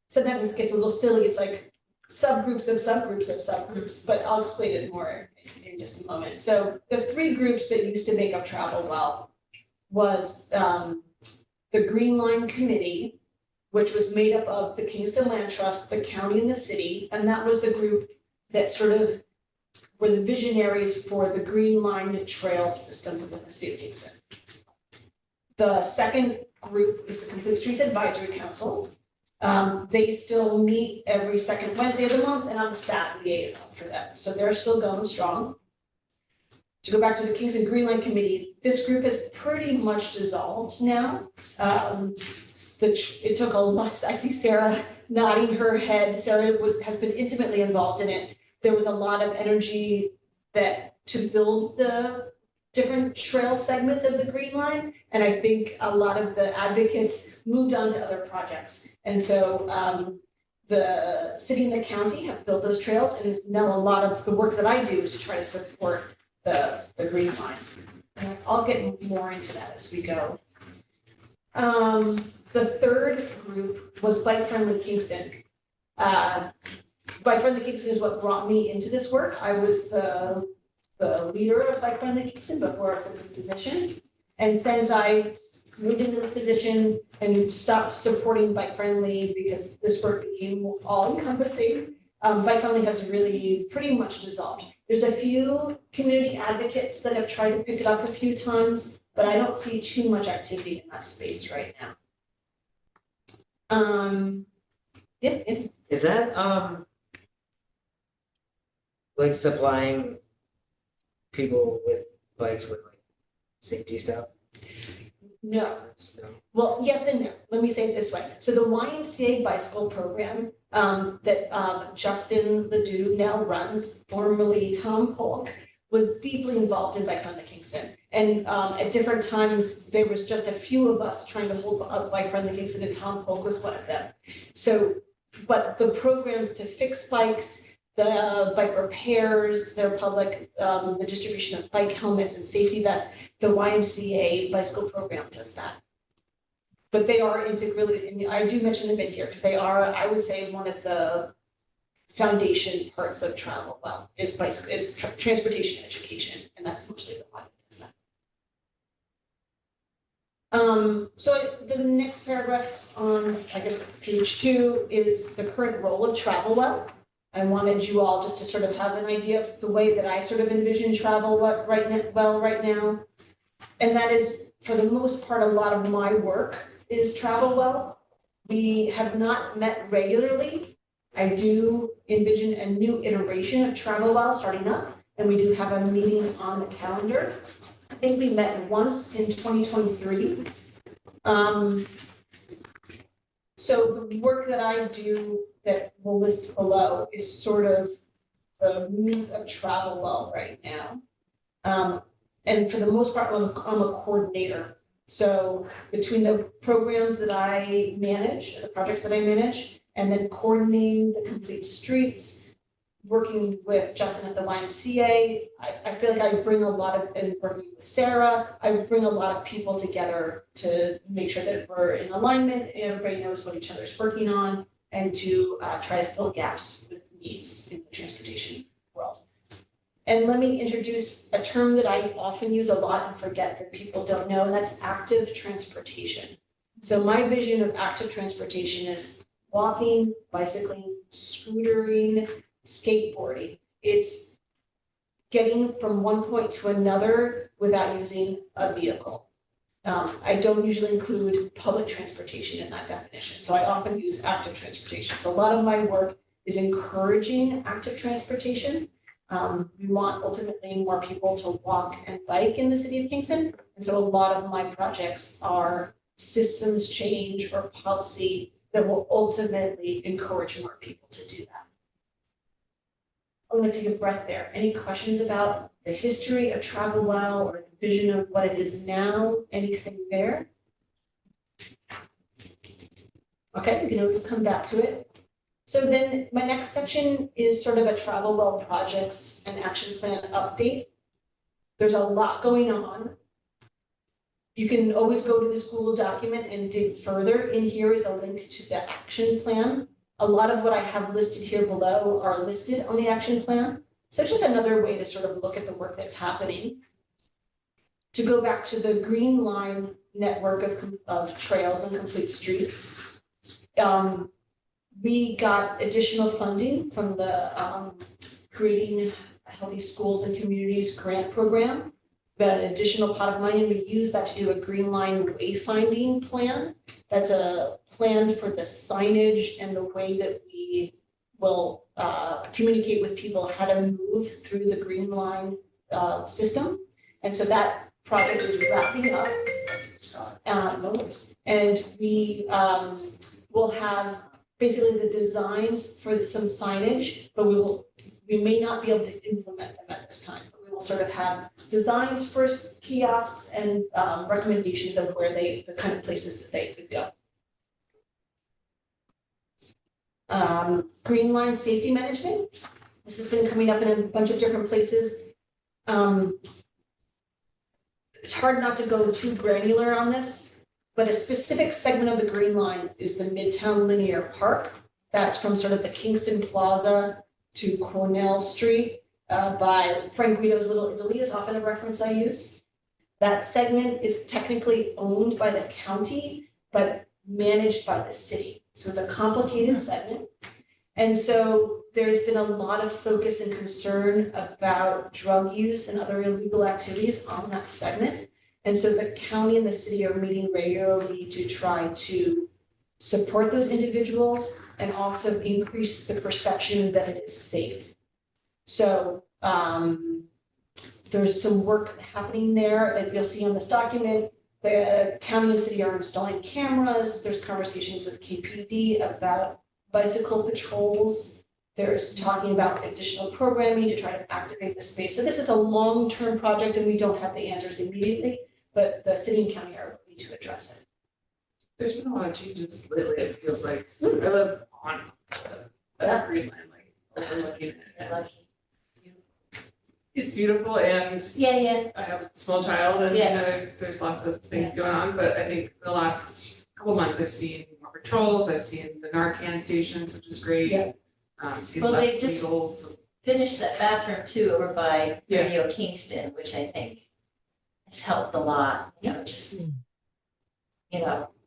sometimes it gets a little silly. It's like subgroups of subgroups of subgroups, but I'll explain it more in just a moment. So the 3 groups that used to make up Travel Well was the Green Line Committee, which was made up of the Kingston Land Trust, the county, and the city, and that was the group that sort of were the visionaries for the Green Line Trail system within the city of Kingston. The second group is the Complete Streets Advisory Council. They still meet every second Wednesday of the month, and I'm the staff liaison for them, so they're still going strong. To go back to the Kingston Green Line Committee, this group is pretty much dissolved now. It took a lot. I see Sarah nodding her head. Sarah has been intimately involved in it. There was a lot of energy to build the different trail segments of the Green Line. And I think a lot of the advocates moved on to other projects. And so the city and the county have built those trails, and now a lot of the work that I do is to try to support the Green Line. And I'll get more into that as we go. The third group was Bike Friendly Kingston. Bike Friendly Kingston is what brought me into this work. I was the leader of Bike Friendly Kingston before I took this position. And since I moved into this position and stopped supporting Bike Friendly because this work became all encompassing, Bike Friendly has really pretty much dissolved. There's a few community advocates that have tried to pick it up a few times, but I don't see too much activity in that space right now. Yeah. Is that, like supplying people with bikes with like safety stuff? No. No. Well, yes and no. Let me say it this way. So the YMCA bicycle program that Justin Ledoux now runs, formerly Tom Polk, was deeply involved in Bike Friendly Kingston. And at different times, there was just a few of us trying to hold up Bike Friendly Kingston, and Tom Polk was one of them. So, but the programs to fix bikes, the bike repairs, their public, the distribution of bike helmets and safety vests, the YMCA bicycle program does that. But they are integrated, and I do mention them in here because they are, I would say, one of the foundation parts of travel well is transportation education, and that's mostly the one that does that. So the next paragraph on, I guess it's page 2, is the current role of travel well. I wanted you all just to sort of have an idea of the way that I sort of envision travel right now. And that is, for the most part, a lot of my work is travel well. We have not met regularly. I do envision a new iteration of travel well starting up, and we do have a meeting on the calendar. I think we met once in 2023. So the work that I do that we'll list below is sort of the meat of travel well right now. And for the most part, I'm a coordinator. So between the programs that I manage, the projects that I manage, and then coordinating the complete streets, working with Justin at the YMCA, I feel like I bring a lot of, and working with Sarah, I bring a lot of people together to make sure that we're in alignment, and everybody knows what each other's working on, and to try to fill gaps with needs in the transportation world. And let me introduce a term that I often use a lot and forget that people don't know, and that's active transportation. So my vision of active transportation is walking, bicycling, scootering, skateboarding. It's getting from one point to another without using a vehicle. I don't usually include public transportation in that definition, so I often use active transportation. So a lot of my work is encouraging active transportation. We want ultimately more people to walk and bike in the city of Kingston, and so a lot of my projects are systems change or policy that will ultimately encourage more people to do that. I'm going to take a breath there. Any questions about the history of travel well or the vision of what it is now? Anything there? Okay, we can always come back to it. So then my next section is sort of a travel well projects and action plan update. There's a lot going on. You can always go to this Google document and dig further. In here is a link to the action plan. A lot of what I have listed here below are listed on the action plan. So it's just another way to sort of look at the work that's happening. To go back to the Green Line network of trails and complete streets. We got additional funding from the Creating Healthy Schools and Communities grant program. We got an additional pot of money, and we used that to do a Green Line wayfinding plan. That's a plan for the signage and the way that we will communicate with people how to move through the Green Line system. And so that project is wrapping up. And we will have basically the designs for some signage, but we may not be able to implement them at this time. But we we'll sort of have designs for kiosks and recommendations of where the kind of places that they could go. Green line safety management. This has been coming up in a bunch of different places. It's hard not to go too granular on this, but a specific segment of the green line is the Midtown Linear Park. That's from sort of the Kingston Plaza to Cornell Street by Frank Guido's Little Italy is often a reference I use. That segment is technically owned by the county, but managed by the city. So it's a complicated segment. And so there's been a lot of focus and concern about drug use and other illegal activities on that segment. And so the county and the city are meeting regularly to try to support those individuals and also increase the perception that it is safe. So there's some work happening there that you'll see on this document. The county and city are installing cameras. There's conversations with KPD about bicycle patrols. There's talking about additional programming to try to activate the space. So this is a long-term project and we don't have the answers immediately, but the city and county are looking to address it. There's been a lot of changes lately, it feels like. I live on the green line, like overlooking it. and It's beautiful and Yeah. I have a small child and Yeah. you know, there's lots of things going on, but I think the last couple months I've seen more patrols, I've seen the Narcan stations, which is great. Yeah. Seen Well, they less just- needles. Finish that bathroom too over by Yeah. Radio Kingston, which I think has helped a lot, just,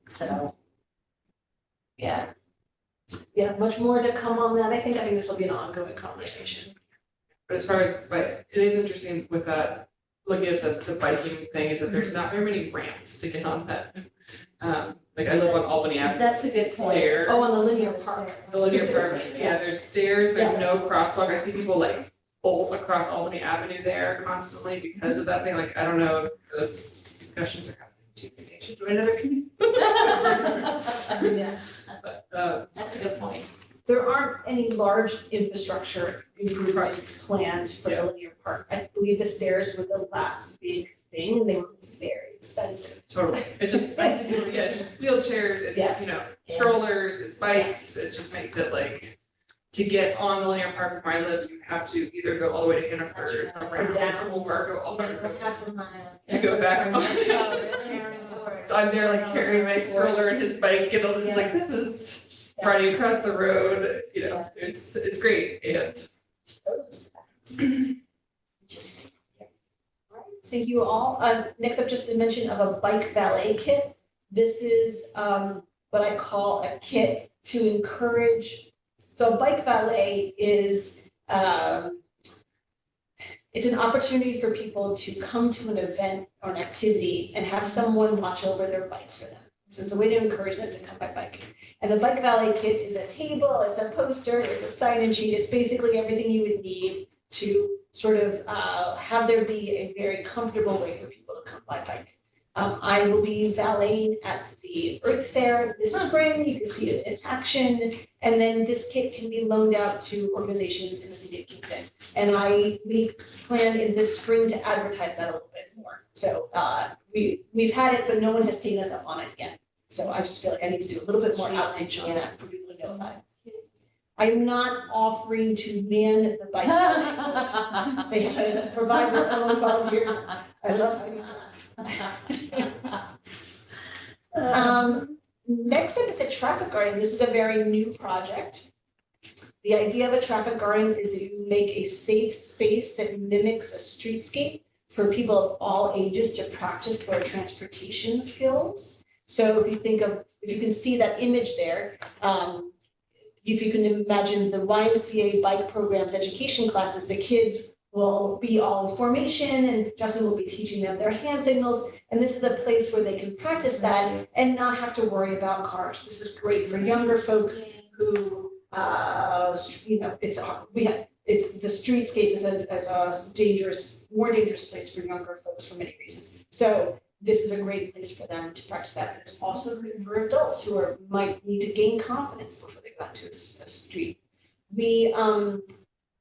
so. Yeah, Yeah, much more to come on that. I think this will be an ongoing conversation. But as far as, but it is interesting with that, looking at the biking thing, is that there's not very many ramps to get on that. Like I live on Albany Avenue. That's a good point. Stairs. Oh, on the linear park. The linear park, Specifically, yeah, yes. there's stairs, there's Yeah. no crosswalk, I see people like bolt across Albany Avenue there constantly because of that thing, like, I don't know if those discussions are happening too, maybe I should join another community. Yeah. But, That's a good point. There aren't any large infrastructure improvements planned for the linear park. I believe the stairs were the last big thing. They were very expensive. totally, it's just, I see people, yeah, it's just wheelchairs, Yes. it's, Yeah. strollers, it's bikes, it just makes it like, to get on the linear park from where I live, you have to either go all the way to Hannaford, around down. or go all the way Half a mile. to go back. Oh, So I'm there like carrying my stroller and his bike and I'm just like, this is running across the road, it's great and. Interesting. Thank you all. Next up, just a mention of a bike valet kit. This is what I call a kit to encourage. So a bike valet is it's an opportunity for people to come to an event or an activity and have someone watch over their bike for them. So it's a way to encourage them to come by bike. And the bike valet kit is a table, it's a poster, it's a sign-in sheet, it's basically everything you would need to sort of have there be a very comfortable way for people to come by bike. I will be valeting at the Earth Fair this spring. You can see it in action. And then this kit can be loaned out to organizations in the city of Kingston. And we plan in this spring to advertise that a little bit more. So we've had it, but no one has taken us up on it yet. So I just feel like I need to do a little bit more outreach on that for people to know about it. I'm not offering to man the bike. They provide their own volunteers. I love how you say that. Next up is a traffic guarding. This is a very new project. The idea of a traffic guarding is that you make a safe space that mimics a streetscape for people of all ages to practice their transportation skills. So if you can see that image there, if you can imagine the YMCA bike programs education classes, the kids will be all in formation and Justin will be teaching them their hand signals. And this is a place where they can practice that and not have to worry about cars. This is great for younger folks who, the streetscape is a more dangerous place for younger folks for many reasons. So this is a great place for them to practice that. But it's also good for adults who might need to gain confidence before they go out to a street. We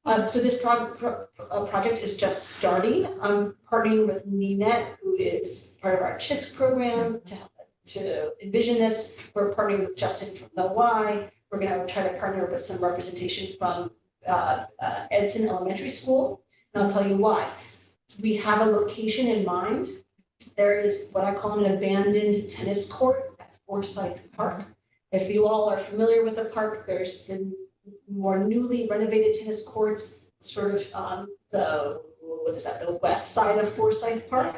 So this project is just starting. I'm partnering with NENET, who is part of our CHISC program to envision this. We're partnering with Justin from the Y. We're gonna try to partner with some representation from Edson Elementary School. And I'll tell you why. We have a location in mind. There is what I call an abandoned tennis court at Forsyth Park. If you all are familiar with the park, there's been more newly renovated tennis courts, sort of on the west side of Forsyth Park.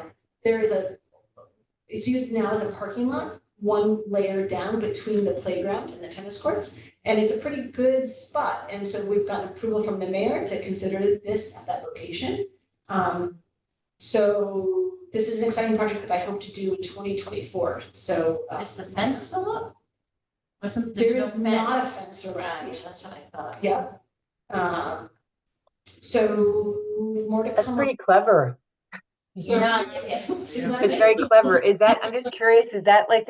It's used now as a parking lot, one layer down between the playground and the tennis courts. And it's a pretty good spot. And so we've gotten approval from the mayor to consider this at that location. So this is an exciting project that I hope to do in 2024. So Is the fence still up? Wasn't there there no is not a fence? fence around. Right, that's what I thought. Yeah. So more to That's come. pretty clever. You're not, It's very clever. Is that, I'm just curious, is that like,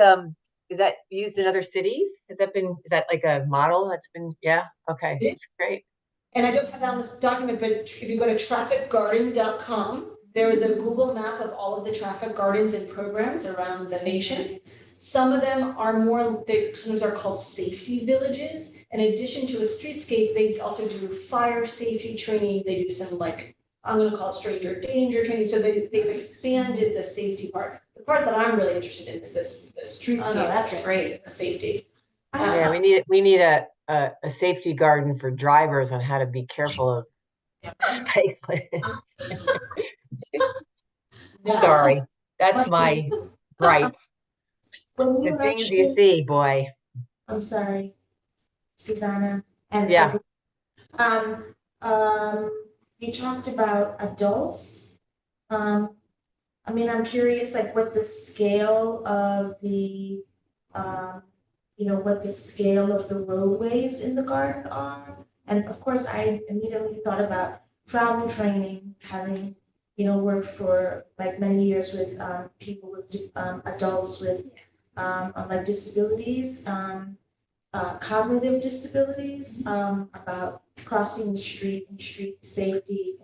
is that used in other cities? Is that like a model that's been, yeah, okay, It- it's great. And I don't have that on this document, but if you go to trafficgarden.com, there is a Google map of all of the traffic gardens and programs around the nation. Some of them are more, they sometimes are called safety villages. In addition to a streetscape, they also do fire safety training. They do some I'm gonna call it stranger danger training. So they've expanded the safety part. The part that I'm really interested in is the streetscape. Oh, no, that's training, great. the safety. Yeah, we need a safety garden for drivers on how to be careful of spike limits. Sorry, that's my gripe. When you The things you mentioned, see, boy. I'm sorry, Susanna, and Yeah. you talked about adults. I mean, I'm curious, like, what the scale of the, what the scale of the roadways in the garden are. And of course, I immediately thought about travel training, having, worked for like many years with people with adults with like disabilities, cognitive disabilities, about crossing the street and street safety.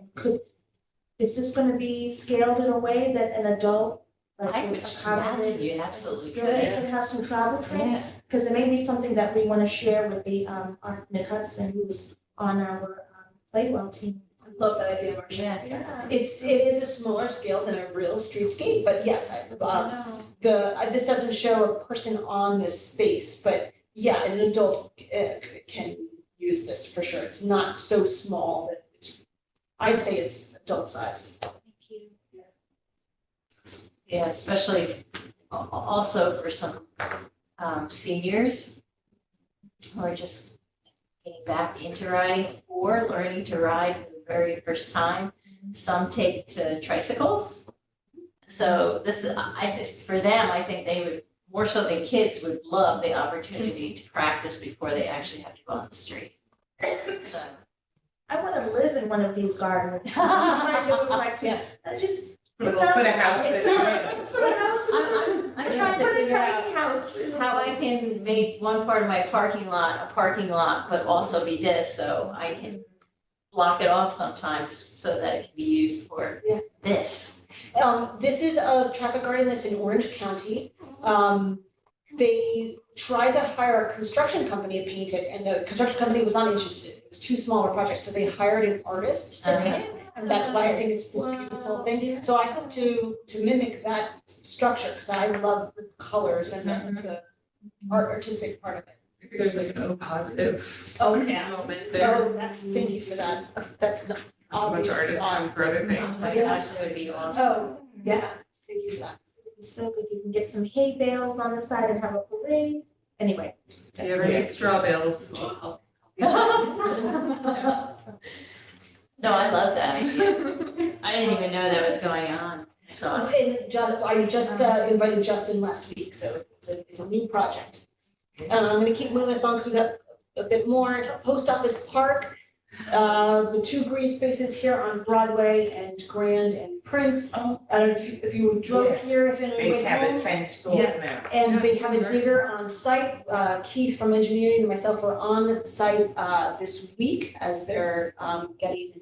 Is this going to be scaled in a way that an adult, like I with would a cognitive imagine you absolutely disability, could. can have some travel training? Yeah. Because it may be something that we want to share with the Art Mid Hudson, who's on our Playwell team. I love that idea, Marcia. Yeah. It is a smaller scale than a real streetscape, but yes, this doesn't show a person on this space, but yeah, an adult can use this for sure. It's not so small that I'd say it's adult sized. Thank you. Yeah, especially also for some seniors who are just getting back into riding or learning to ride for the very first time. Some take to tricycles. So this, for them, I think they would, more so than kids, would love the opportunity to practice before they actually have to go on the street. So. I want to live in one of these gardens. I go with like, Yeah. Put a house in it. Put a house. I'm trying to Put a figure out tiny house. how I can make one part of my parking lot a parking lot, but also be this, so I can block it off sometimes so that it can be used for this. This is a traffic garden that's in Orange County. They tried to hire a construction company to paint it, and the construction company was not interested. It was too small of a project, so they hired an artist to paint it. And that's why I think it's this beautiful thing. So I hope to mimic that structure, because I love the colors and the artistic part of it. Maybe there's like an O positive Oh, yeah. moment there. Oh, thank you for that. That's the A bunch of obvious artists thought. come for other things. Like, that would be awesome. Oh, yeah, thank you for that. So good, you can get some hay bales on the side and have a parade. Anyway. If you ever need straw bales, we'll help. No, I love that idea. I didn't even know that was going on. It's awesome. And I just invited Justin last week, so it's a new project. I'm gonna keep moving as long as we got a bit more. Post Office Park, The two green spaces here on Broadway and Grand and Prince. I don't know if you drove here, if anybody They have home. it fenced off now. And they have a digger on site. Keith from engineering and myself were on site this week as they're getting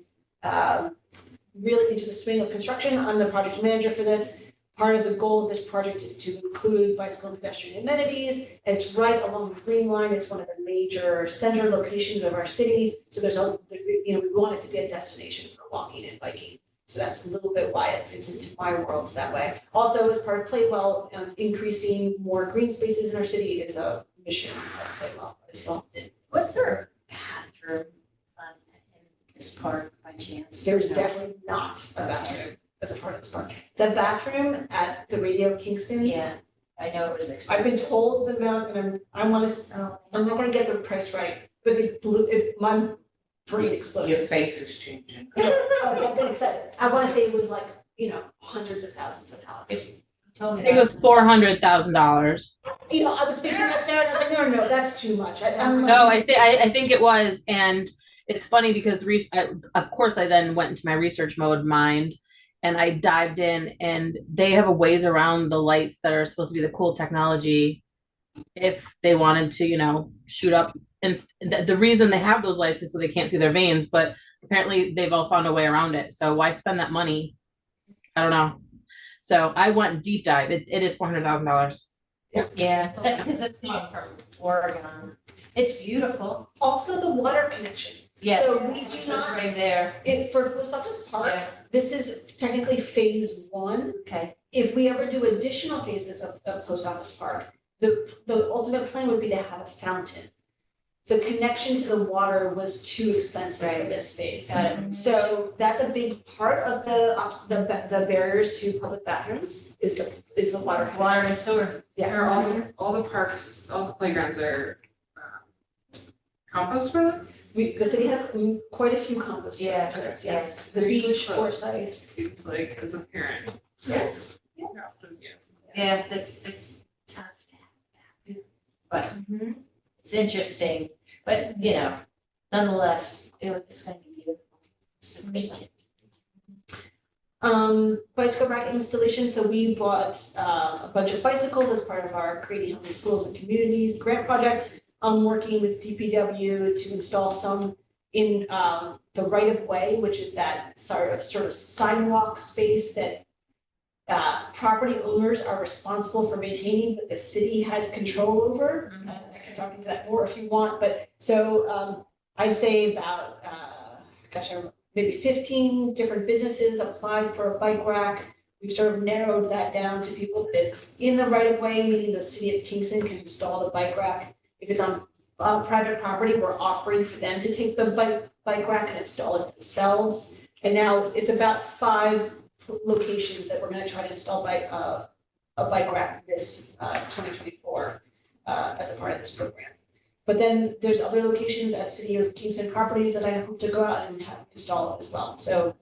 really into the swing of construction. I'm the project manager for this. Part of the goal of this project is to include bicycle and pedestrian amenities. And it's right along the Green Line. It's one of the major center locations of our city. So there's we want it to be a destination for walking and biking. So that's a little bit why it fits into my world that way. Also, as part of Playwell, increasing more green spaces in our city is a mission of Playwell as well. Was there a bathroom in this park by chance? There's No. definitely not a bathroom as a part of this park. The bathroom at the Radio Kingston. Yeah, I know it was I've expensive. been told the amount, and I'm not gonna get the price right, but my brain exploded. Your face is changing. I'm getting excited. I wanna say it was like, hundreds of thousands of dollars. Told I me think it was $400,000. I was thinking that, Sarah, and I was like, no, that's too much. No, I think it was, and it's funny because of course I then went into my research mode mind, and I dived in, and they have a ways around the lights that are supposed to be the cool technology if they wanted to, shoot up. And the reason they have those lights is so they can't see their veins, but apparently they've all found a way around it. So why spend that money? I don't know. So I went deep dive. It is $400,000. Yeah, that's because it's coming from Oregon. It's beautiful. Also the water connection. Yes. So we do It's not, right there. for Post Office Park, Yeah, this is technically phase one. okay. If we ever do additional phases of Post Office Park, the ultimate plan would be to have a fountain. The connection to the water was too expensive for Right. this phase. Got it. So that's a big part of the barriers to public bathrooms is the water connection. Water and sewer. Are all the parks, all the playgrounds are compost toilets? The city has quite a few compost Yeah, toilets, yeah. yes. The They're usually beach, closed, Forsyth. seems like, as a parent. Yes. Yeah, it's tough to have that. But it's interesting, but nonetheless, it's going to be beautiful. Super excited. Bicycle rack installation, so we bought a bunch of bicycles as part of our Creating Healthy Schools and Communities grant project. I'm working with DPW to install some in the right of way, which is that sort of sidewalk space that property owners are responsible for maintaining, but the city has control over. I can talk into that more if you want, but so I'd say about maybe 15 different businesses applied for a bike rack. We've sort of narrowed that down to people that is in the right of way, meaning the city of Kingston can install the bike rack. If it's on private property, we're offering for them to take the bike rack and install it themselves. And now it's about 5 locations that we're going to try to install a bike rack this 2024 as a part of this program. But then there's other locations at City of Kingston properties that I hope to go out and have installed as well. So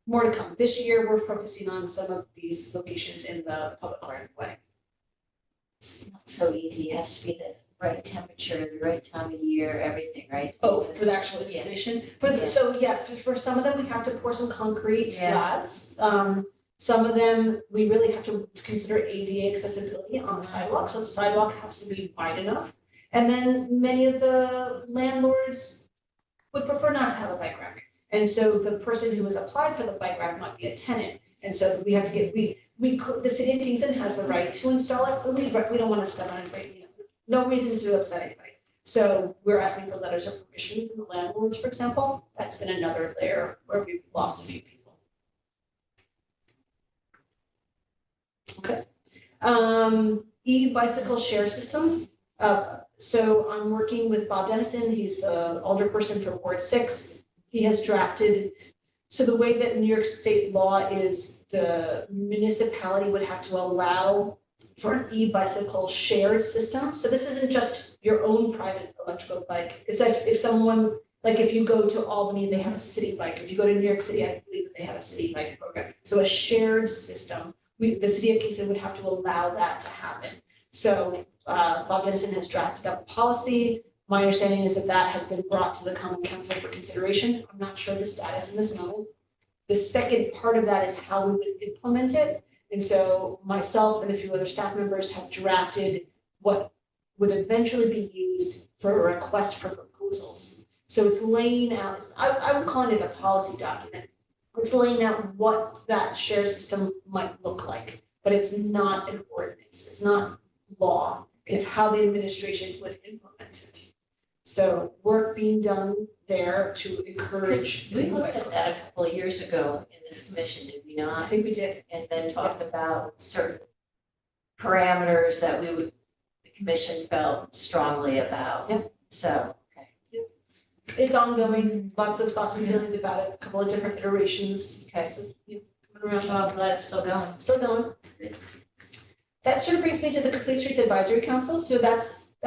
more to come. This year, we're focusing on some of these locations in the public right of way. It's not so easy. It has to be the right temperature, the right time of year, everything, right? Oh, for the actual installation? For some of them, we have to pour some concrete Yeah. slabs. Some of them, we really have to consider ADA accessibility on the sidewalk, so the sidewalk has to be wide enough. And then many of the landlords would prefer not to have a bike rack. And so the person who has applied for the bike rack might be a tenant. And so we have to get, the city of Kingston has the right to install it, but we don't want to step on anybody. No reason to upset anybody. So we're asking for letters of permission from the landlords, for example. That's been another layer where we've lost a few people. Okay. E-bicycle share system. So I'm working with Bob Dennison. He's the alderperson for Ward 6. He has drafted, so the way that New York State law is, the municipality would have to allow for an e-bicycle shared system. So this isn't just your own private electrical bike. It's like if someone, like if you go to Albany, they have a city bike. If you go to New York City, I believe that they have a city bike program. So a shared system, the city of Kingston would have to allow that to happen. So Bob Dennison has drafted up a policy. My understanding is that that has been brought to the Common Council for consideration. I'm not sure the status in this moment. The second part of that is how we would implement it. And so myself and a few other staff members have drafted what would eventually be used for a request for proposals. So it's laying out, I would call it a policy document. It's laying out what that share system might look like, but it's not an ordinance, it's not law. It's how the administration would implement it. So work being done there to encourage. We looked at that a couple of years ago in this commission, did we I not? think we did. And then talked about certain parameters that the commission felt strongly about. Yep. So, okay. It's ongoing, lots of thoughts and feelings about it, a couple of different iterations. Okay. So, yeah, coming around, So I'm glad it's still going. still going. That sort of brings me to the Complete Streets Advisory Council. So that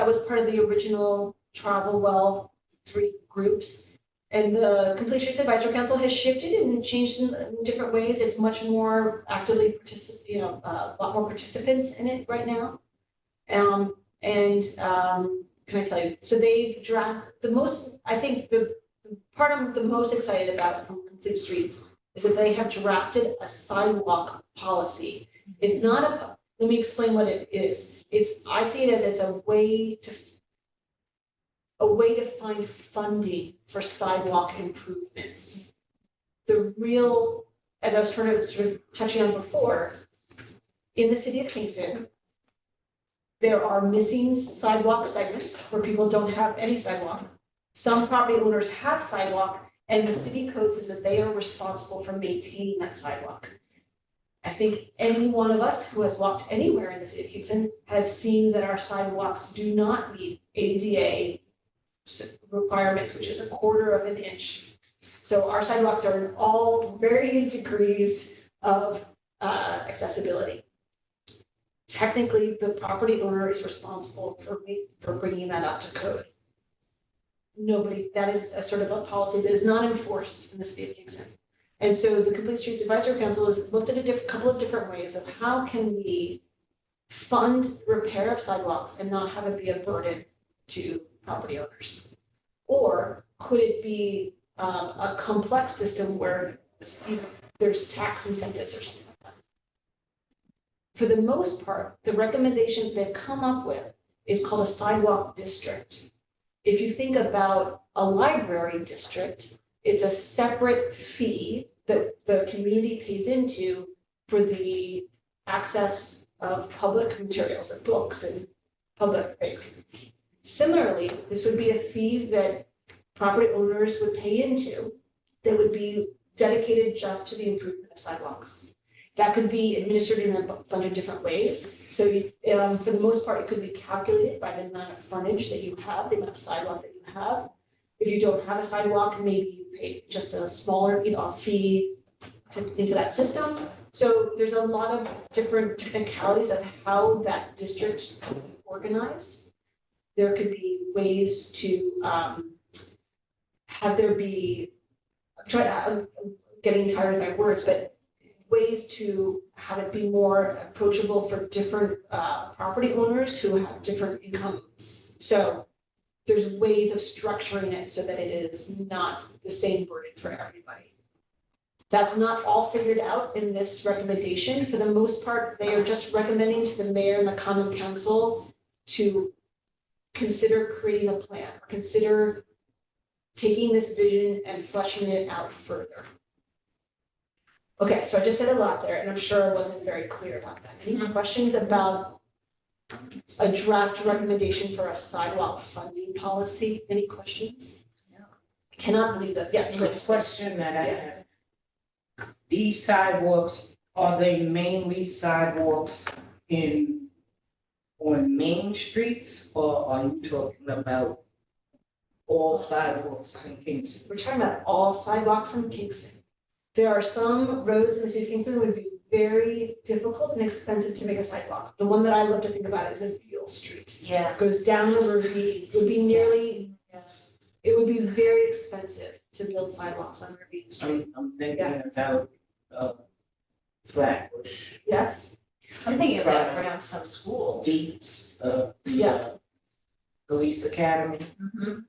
was part of the original Travel Well 3 groups. And the Complete Streets Advisory Council has shifted and changed in different ways. It's much more actively a lot more participants in it right now. Can I tell you, so they draft I think the part I'm the most excited about from Complete Streets is that they have drafted a sidewalk policy. It's not let me explain what it is. I see it as it's a way to find funding for sidewalk improvements. As I was sort of touching on before, in the city of Kingston, there are missing sidewalk segments where people don't have any sidewalk. Some property owners have sidewalk, and the city code says that they are responsible for maintaining that sidewalk. I think any one of us who has walked anywhere in the city of Kingston has seen that our sidewalks do not meet ADA requirements, which is 1/4 of an inch. So our sidewalks are in all varying degrees of accessibility. Technically, the property owner is responsible for bringing that up to code. That is a sort of a policy that is not enforced in the city of Kingston. And so the Complete Streets Advisory Council has looked at a couple of different ways of how can we fund repair of sidewalks and not have it be a burden to property owners? Or could it be a complex system where there's tax incentives or something like that? For the most part, the recommendation they've come up with is called a sidewalk district. If you think about a library district, it's a separate fee that the community pays into for the access of public materials and books and public things. Similarly, this would be a fee that property owners would pay into that would be dedicated just to the improvement of sidewalks. That could be administered in a bunch of different ways. So for the most part, it could be calculated by the amount of frontage that you have, the amount of sidewalk that you have. If you don't have a sidewalk, maybe you pay just a smaller, fee into that system. So there's a lot of different technicalities of how that district could be organized. There could be ways to have there be, I'm getting tired of my words, but ways to have it be more approachable for different property owners who have different incomes. So there's ways of structuring it so that it is not the same burden for everybody. That's not all figured out in this recommendation. For the most part, they are just recommending to the mayor and the common council to consider creating a plan, or consider taking this vision and fleshing it out further. Okay, so I just said a lot there, and I'm sure I wasn't very clear about that. Any questions about a draft recommendation for a sidewalk funding policy? Any questions? No. I cannot believe that. Yeah, The question that I have, these sidewalks, are they mainly sidewalks on main streets, or are you talking about all sidewalks in Kingston? we're talking about all sidewalks in Kingston. There are some roads in the city of Kingston that would be very difficult and expensive to make a sidewalk. The one that I love to think about is in Beale Street. Yeah. It goes down the ravine. It would be very expensive to build sidewalks on Ravine Street. I'm thinking about Flatbush, Yes, I'm thinking about around some schools. Deeps, Yeah. Police Academy. Mhm.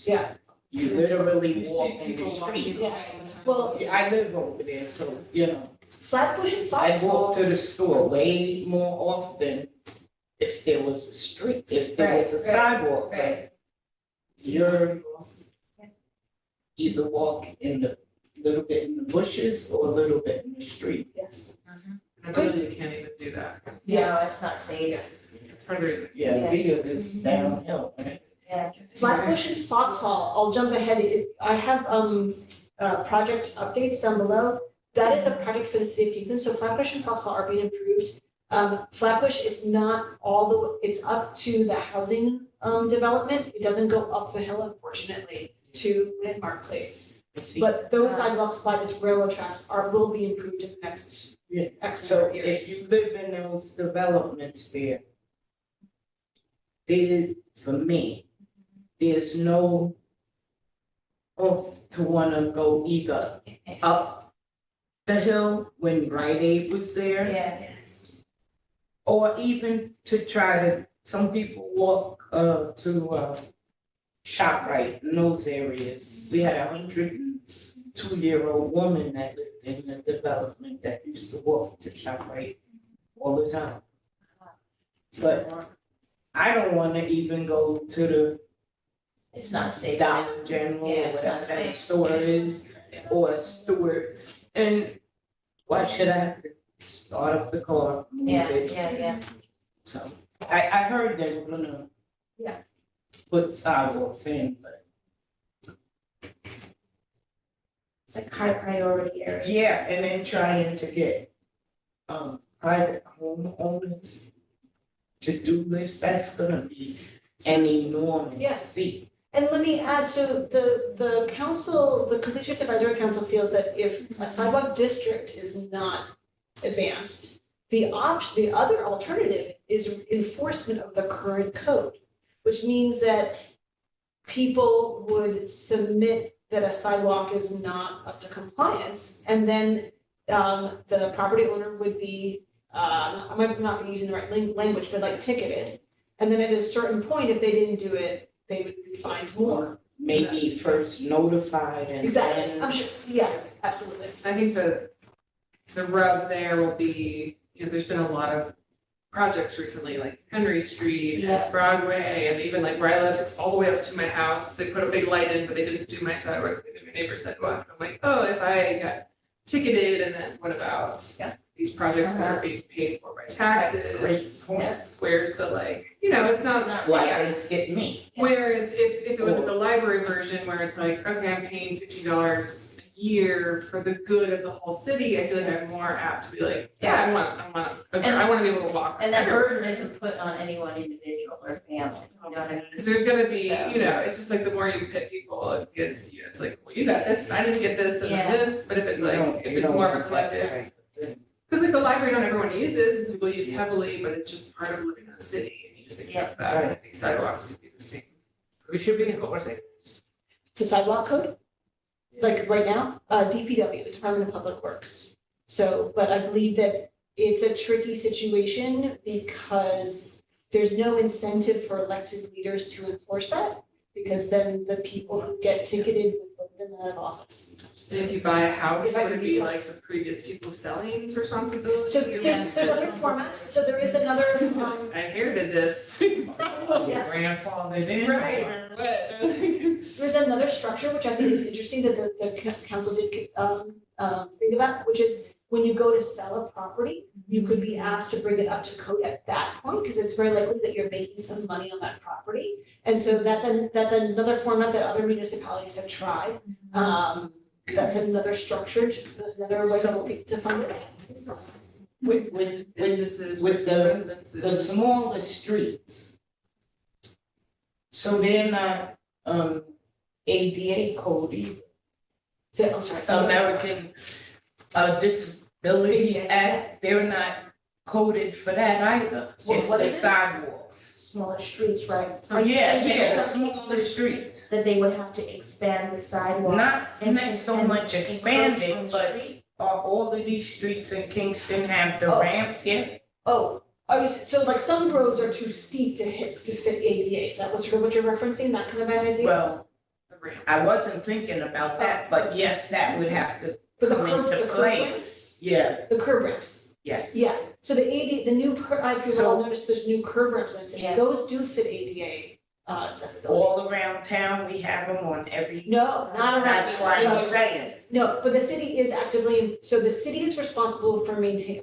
Yeah. You literally You see walk in the people walking street. all Yes. the time. Well, I live over there, so, you know, Flatbush and I walk Foxborough, to the store way more often if there was a street, if there was a Right, sidewalk. but Right, You're either walk in the, little bit in the bushes or a little bit in the street. yes. And really, you can't even do that. no, it's not safe, It's part of the reason. Yeah, Yeah. bigger is downhill, right? yeah. Flatbush and Foxhall, I'll jump ahead, I have, project updates down below. That is a project for the city of Kingston, so Flatbush and Foxhall are being improved. Flatbush, it's not all the, it's up to the housing, development, it doesn't go up the hill unfortunately to Landmark Place. But those sidewalks by the railroad tracks will be improved in the next Yeah. X So number of if years. you live in those developments there, for me, there's no oomph to wanna go either up the hill when Rite Aid was there, Yeah, or even to try to, some people walk to ShopRite in those areas. We had 102-year-old woman that lived in the development that used to walk to ShopRite all the time. But I don't wanna even go to the it's not safe. Dollar General Yeah, or it's whatever not that safe. store is, or Stewart's. And why should I have to start up the car, move Yeah, it? yeah. So I heard they were gonna. Yeah. Put sidewalks in, but It's like high priority area. yeah, and then trying to get private homeowners to do this, that's gonna be an enormous Yes. feat. And let me add, so the council, the Complete Streets Advisory Council feels that if a sidewalk district is not advanced, the other alternative is enforcement of the current code, which means that people would submit that a sidewalk is not up to compliance, and then the property owner would be, I might not be using the right language, but like ticketed. And then at a certain point, if they didn't do it, they would be fined more. Maybe first notified and Exactly, then. I'm sure, yeah, absolutely. I think the rub there will be, there's been a lot of projects recently, like Henry Street and Yes. Broadway, and even like where I live, it's all the way up to my house. They put a big light in, but they didn't do my sidewalk, they did my neighbor's sidewalk. I'm like, oh, if I got ticketed, and then what about these projects that are being paid for by taxes? Great point. Yes, where's the it's not, Why yeah. they skip me? Whereas if it was the library version where it's like, okay, I'm paying $50 a year for the good of the whole city, I feel like I'm more apt to be like, yeah, I want to be able to walk. And that everywhere. burden isn't put on any one individual or family, you know what I mean? Because there's gonna be, So- it's just like the more you pit people, it's like, well, you got this, and I didn't get this, and then Yeah. this, but if it's You like, don't- if you it's don't more of a want that collective. type of thing. Because like the library, not everyone uses, and some people use heavily, but it's just part of living in the city, and you just accept that, and I think sidewalks could be the same. We should be enforcing. The sidewalk code, like right now, DPW, the Department of Public Works. So, but I believe that it's a tricky situation because there's no incentive for elected leaders to enforce that. Because then the people who get ticketed would vote them out of office. And if you buy a house, If I would it could be be like the previous people selling's responsibility? So there's other formats, so there is another, I inherited this problem. Yeah. Grandfathered in. Right, but. there's another structure, which I think is interesting that the council did think about, which is when you go to sell a property, you could be asked to bring it up to code at that point, because it's very likely that you're making some money on that property. And so that's another format that other municipalities have tried. That's another structure, another way to fund it. With Businesses with versus the residences. smaller streets. So they're not ADA code either. So, I'm sorry. American Disabilities Act, they're not coded for that either. Well, If what the is it? sidewalks. Smaller streets, right? So Are you Yeah, saying that yeah, the some smaller cases streets. that they would have to expand the sidewalk? Not so and much encroach on expanded, the but street? are all of these streets in Kingston have the Oh. ramps yet? Oh, So like some roads are too steep to fit ADA, is that what sort of what you're referencing, that kind of an idea? Well, The ramp. I wasn't thinking about that, but yes, that would have to But the come curb, into the curb play. ramps, Yeah, the curb ramps, yes. yeah, so the the new, if you've all So- noticed, there's new curb ramps, and Yeah. those do fit ADA, accessibility. All around town, we have them on every, No, not around. that's why no. I'm saying. No, but the city is actively, so the city is responsible for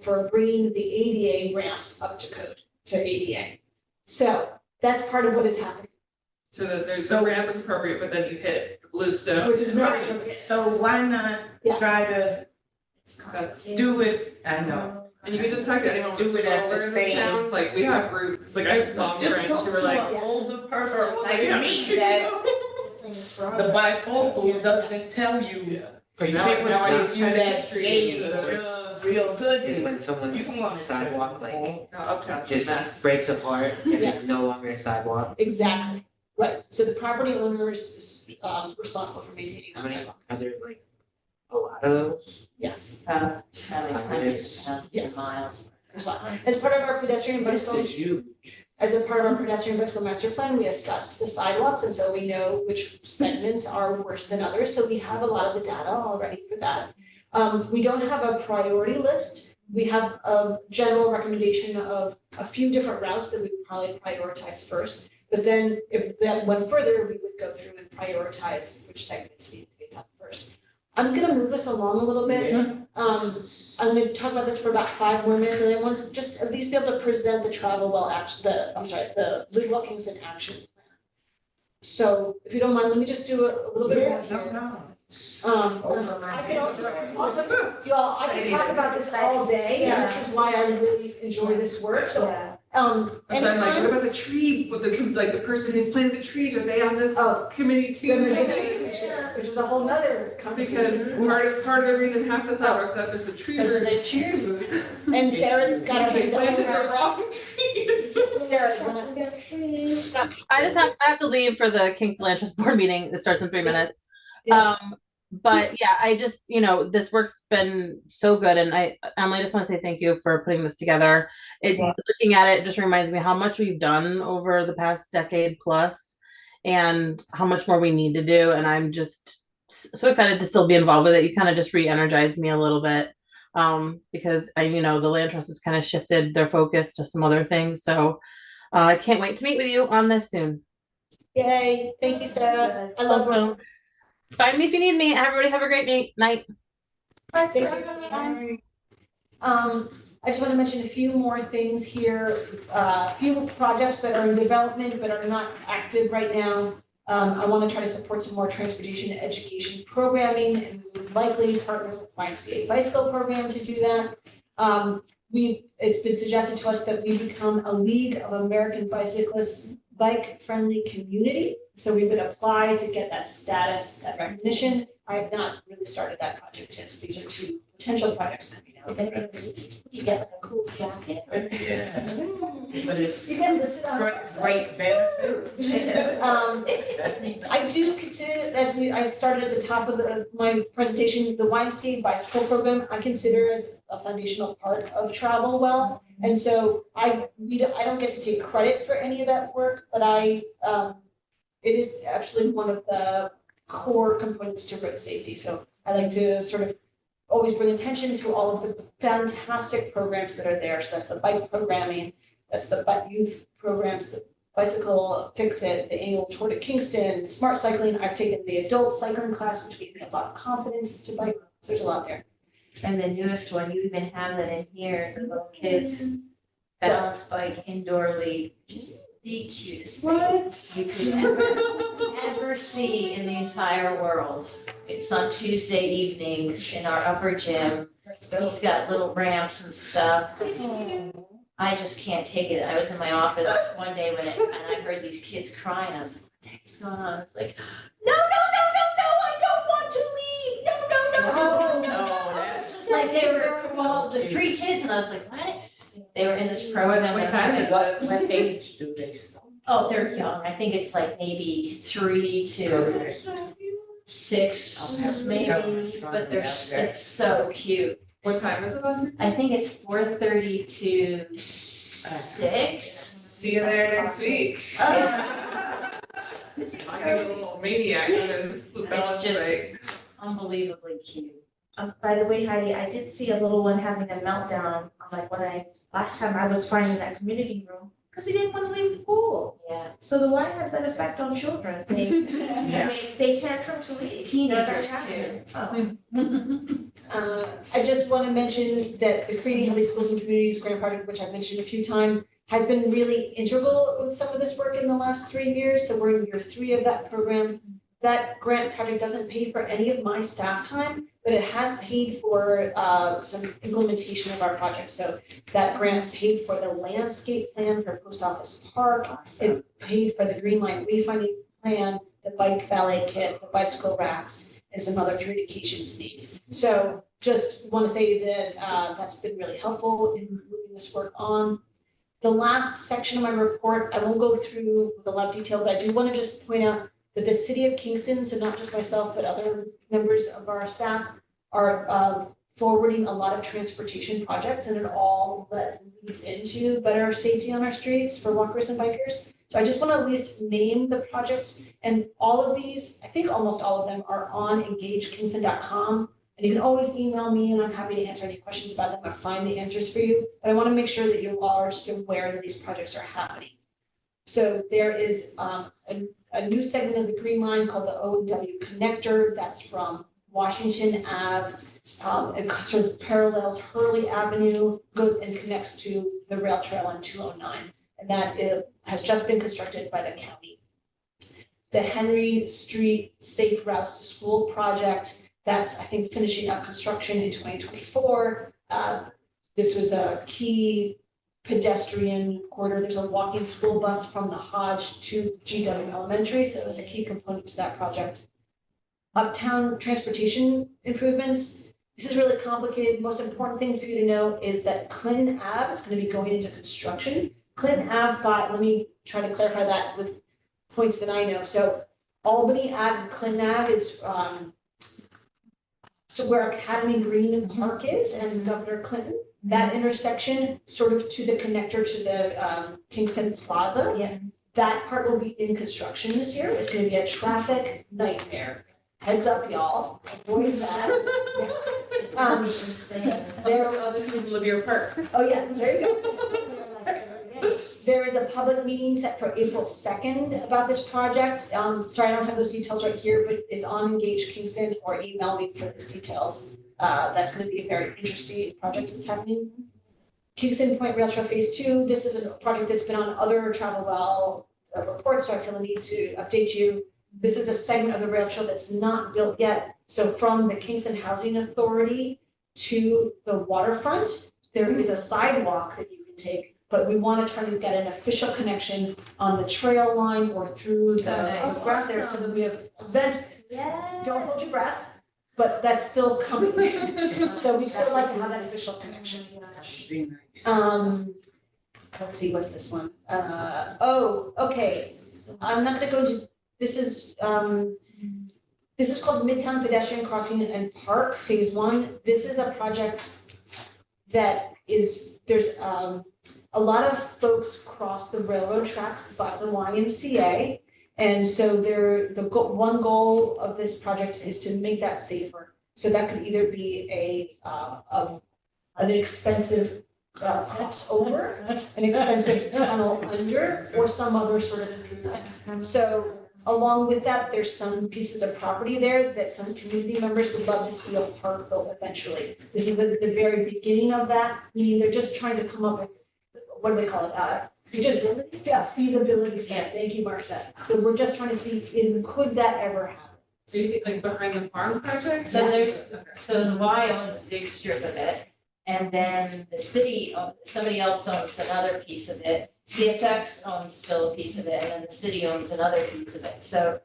for bringing the ADA ramps up to code, to ADA. So that's part of what is happening, So the So- ramp is appropriate, but then you hit the bluestone. which is not Right, appropriate. so why not Yeah. try to That's, do it, I know. and you can just talk to anyone with Do a it at stroller the in this same- town, like, we have roots, like, I have mom Just friends talk who to are like. an older person like Yeah. me that the bifocal doesn't tell you. Yeah. But you Now, think now what's if you Penny that Street gauge is real good, is you when someone's want to sidewalk like No, uptown's a just mess. breaks apart and Yes. it's no longer a sidewalk. Exactly, right, so the property owner is responsible for maintaining How that many, sidewalk, are there like a lot of those? yes, Probably hundreds of thousands Yes. of miles. as well. As part of our pedestrian bicycle, huge. as a part of our pedestrian bicycle master plan, we assessed the sidewalks, and so we know which segments are worse than others, so we have a lot of the data already for that. We don't have a priority list, we have a general recommendation of a few different routes that we would probably prioritize first. But then if that went further, we would go through and prioritize which segments need to get done first. I'm gonna move us along a little bit. I'm gonna talk about this for about 5 more minutes, and I want to just at least be able to present the travel well action, the Live Well Kingston action plan. So if you don't mind, let me just do a little bit more here. no. I can also, y'all, I can talk about this all day, and this is why I really enjoy this work, so, Yeah. That's why I'm like, anytime. what about the tree, with the, like, the person who's planting the trees, are they on this Oh, committee too? Then there's a tree commission, which is a whole nother conversation. Because part of the reason half the sidewalks up is the tree Those are the roots. tree roots. And Sarah's got her They hand planted the up. wrong trees. Sarah, you wanna? I have to leave for the Kingston Land Trust Board meeting that starts in 3 minutes. Yeah. But yeah, I just, this work's been so good, and Emily, I just want to say thank you for putting this together. Looking at it just reminds me how much we've done over the past decade plus, and how much more we need to do. And I'm just so excited to still be involved with it. You kind of just re-energized me a little bit, because the Land Trust has kind of shifted their focus to some other things. So I can't wait to meet with you on this soon. Yay, thank you, Sarah. I love her. Find me if you need me. Everybody have a great night. Thank you. I just want to mention a few more things here, a few projects that are in development but are not active right now. I want to try to support some more transportation and education programming, and we would likely partner with YMCA Bicycle Program to do that. It's been suggested to us that we become a League of American Bicyclists bike-friendly community. So we would apply to get that status, that recognition. I have not really started that project yet, so these are 2 potential projects that we know. You get like a cool jacket. Yeah. But it's You get to sit on. great benefits. I do consider, I started at the top of my presentation, the YMCA bicycle program, I consider as a foundational part of Travel Well. And so I don't get to take credit for any of that work, but it is actually one of the core components to road safety. So I like to sort of always bring attention to all of the fantastic programs that are there. So that's the bike programming, that's the youth programs, the bicycle fix it, the annual tour to Kingston, smart cycling. I've taken the adult cycling class, which gave me a lot of confidence to bike. So there's a lot there. And the newest one, you even have that in here, the little kids balance bike indoor league, just the cutest thing you could ever see in the entire world. It's on Tuesday evenings in our upper gym. He's got little ramps and stuff. I just can't take it. I was in my office one day and I heard these kids crying. I was like, what the heck is going on? I was like, no, I don't want to leave. No. It's just like they were, well, the 3 kids, and I was like, what? They were in this program. What time is it? What age do they start? Oh, they're young. I think it's like maybe 3 to 6, maybe, but it's so cute. What time is it on Tuesday? I think it's 4:30 to 6. See you there next week. Oh. I'm a little maniac on this balance just- night. Unbelievably cute. By the way, Heidi, I did see a little one having a meltdown, like last time I was finding that community room, because he didn't want to leave the pool. Yeah. So why has that effect on children? They tantrum to leave. Teenagers They're too. not happy. I just want to mention that the Creating Healthy Schools and Communities grant project, which I've mentioned a few times, has been really integral with some of this work in the last 3 years. So we're in year 3 of that program. That grant project doesn't pay for any of my staff time, but it has paid for some implementation of our project. So that grant paid for the landscape plan for Post Office Park. It paid for the Green Line wayfinding plan, the bike valet kit, the bicycle racks, and some other communications needs. So just want to say that that's been really helpful in moving this work on. The last section of my report, I won't go through with a lot of detail, but I do want to just point out that the city of Kingston, so not just myself, but other members of our staff, are forwarding a lot of transportation projects, and it all leads into better safety on our streets for walkers and bikers. So I just want to at least name the projects, and all of these, I think almost all of them, are on engagekingston.com. And you can always email me, and I'm happy to answer any questions about them or find the answers for you. But I want to make sure that you all are just aware that these projects are happening. So there is a new segment of the Green Line called the O&W Connector. That's from Washington Ave. It sort of parallels Hurley Avenue, goes and connects to the rail trail on 209. And that has just been constructed by the county. The Henry Street Safe Routes to School project, that's, I think, finishing up construction in 2024. This was a key pedestrian corridor. There's a walking school bus from the Hodge to GW Elementary, so it was a key component to that project. Uptown transportation improvements. This is really complicated. Most important thing for you to know is that Clinton Ave is going to be going into construction. Clinton Ave let me try to clarify that with points that I know. So Albany Ave and Clinton Ave is so where Academy Green Park is and Governor Clinton. That intersection, sort of to the connector to the Kingston Plaza. Yeah. That part will be in construction this year. It's gonna be a traffic nightmare. Heads up, y'all, avoid that. I'll just move Olivia Park. Oh yeah, there you go. There is a public meeting set for April 2nd about this project. Sorry, I don't have those details right here, but it's on Engage Kingston, or email me for those details. That's going to be a very interesting project that's happening. Kingston Point Rail Trail Phase 2, this is a project that's been on other travel well reports, so I feel the need to update you. This is a segment of the rail trail that's not built yet. So from the Kingston Housing Authority to the waterfront, there is a sidewalk that you can take, but we want to try to get an official connection on the trail line or through the grass there, so that we have event. Yeah. Don't hold your breath, but that's still coming. So we still like to have that official connection. Let's see, what's this one? Okay. I'm not gonna go into, this is called Midtown Pedestrian Crossing and Park Phase 1. This is a project that there's a lot of folks cross the railroad tracks by the YMCA. And so one goal of this project is to make that safer. So that could either be an expensive crossover, an expensive tunnel under, or some other sort of improvement. So along with that, there's some pieces of property there that some community members would love to see a park built eventually. This is the very beginning of that, meaning they're just trying to come up with, what do they call it? Feasibility study. Thank you, Marcia. So we're just trying to see could that ever happen? So you think like behind the farm project? So Yes. so the Y owns a big strip of it, and then the city, somebody else owns another piece of it. CSX owns still a piece of it, and then the city owns another piece of it. So,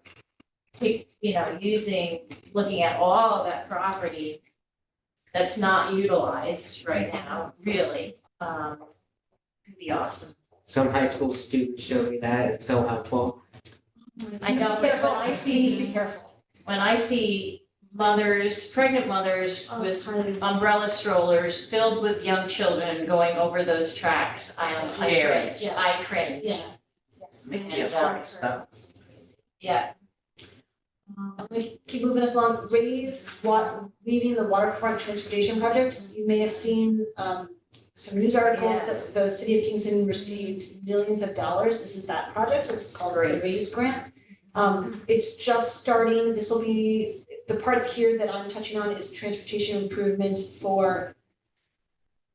looking at all of that property that's not utilized right now, really, could be awesome. Some high school students showed me that, it's so helpful. I know, Be careful, but I see, be careful. when I see mothers, pregnant mothers with umbrella strollers filled with young children going over those tracks. I cringe, Yeah. I cringe. Yeah. Yes. Yeah, I'm gonna keep moving us along. Leaving the waterfront transportation project. You may have seen some news articles that the city of Kingston received millions of dollars. This is that project. It's called the Great. Raise Grant. It's just starting. This will be the part here that I'm touching on is transportation improvements for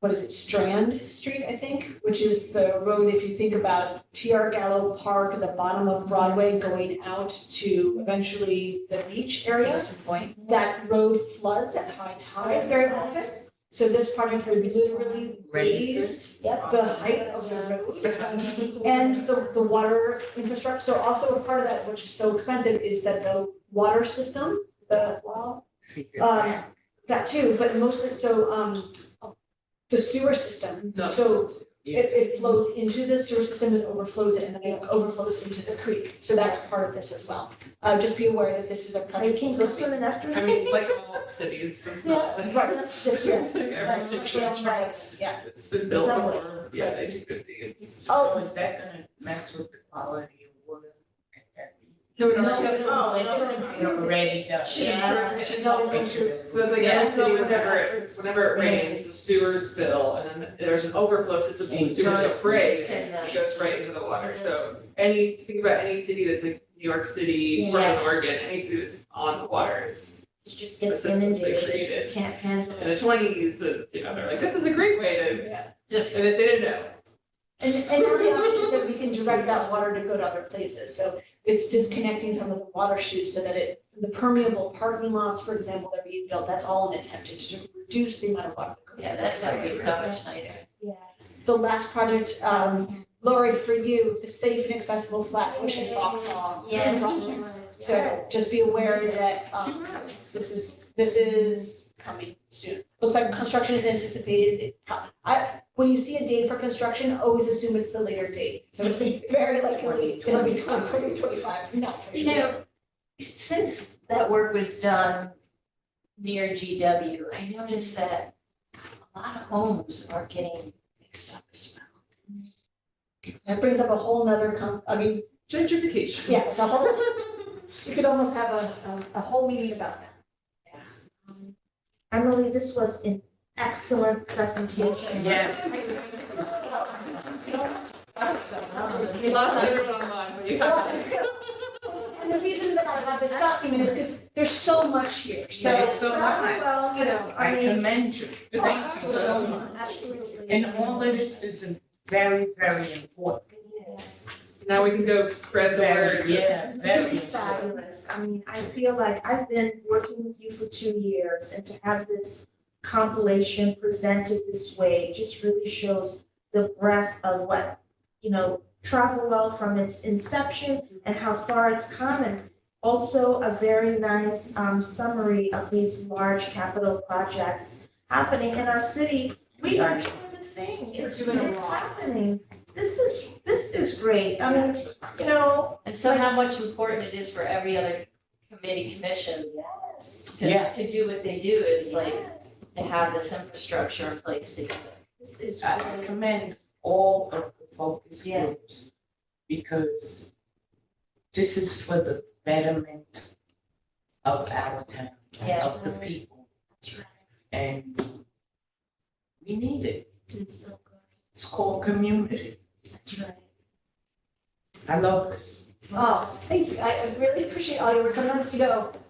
what is it, Strand Street, I think, which is the road, if you think about TR Gallo Park at the bottom of Broadway going out to eventually the beach area. Kingston Point. That road floods at high tide very often. So this project would literally raise the height of the road and the water infrastructure. So also a part of that, which is so expensive, is that the water system, that too, but mostly, the sewer system, so it flows into the sewer system and overflows it, and then it overflows into the creek. So that's part of this as well. Just be aware that this is a project. You can't go swimming after. I mean, like all cities, it's not like. Right, that's just, It's like every section. yeah. It's been built Somewhere. before, yeah, 1950. Oh, is that gonna mess with the quality of water? No, Already done. Yeah. So it's like every city, whenever it rains, the sewers fill, and then there's an overflow system, so the sewers don't break, it goes right into the water, so think about any city that's like New York City, Portland, Oregon, any city that's on the water is You just the get systems they inundated, created. you can't handle In the it. 20s, they're like, this is a great way to, Just, and they didn't know. And now the option is that we can direct that water to go to other places, so it's disconnecting some of the water chutes so that the permeable parking lots, for example, that are being built, that's all an attempt to reduce the amount of water that goes. yeah, that's gonna be so much nicer. Yeah. The last project, Lori, for you, the safe and accessible flat push in Foxhall. Yes. So just be aware that, this is coming soon. Looks like construction is anticipated. When you see a date for construction, always assume it's the later date. So it's very likely, it'll be 2025, not. You know, since that work was done near GW, I noticed that a lot of homes are getting mixed up as well. That brings up a whole nother, Gentrification. yeah, it's a whole, you could almost have a whole meeting about that. Emily, this was an excellent presentation. Yeah. We lost everyone online, but you have. And the reason that I have this document is because there's so much here, so. Yeah, it's so much. Well, you know, I I mean, commend you. Thank you so much. absolutely. And all of this is very, very important. Yes. Now we can go spread the word. Very, yeah, very This is important. fabulous. I mean, I feel like I've been working with you for 2 years, and to have this compilation presented this way just really shows the breadth of what, Travel Well from its inception and how far it's come, and also a very nice summary of these large capital projects happening in our city. We are doing the thing. It's happening. This is great. I mean, And so how much important it is for every other committee, commission yes. Yeah. to do what they do is like Yes. to have this infrastructure in place to do it. This is I great. commend all of the focus Yeah. groups because this is for the betterment of our town, Yeah. of the people, That's right. and we need it. It's so good. It's called community. That's right. I love this. Oh, thank you. I really appreciate all your work. Sometimes,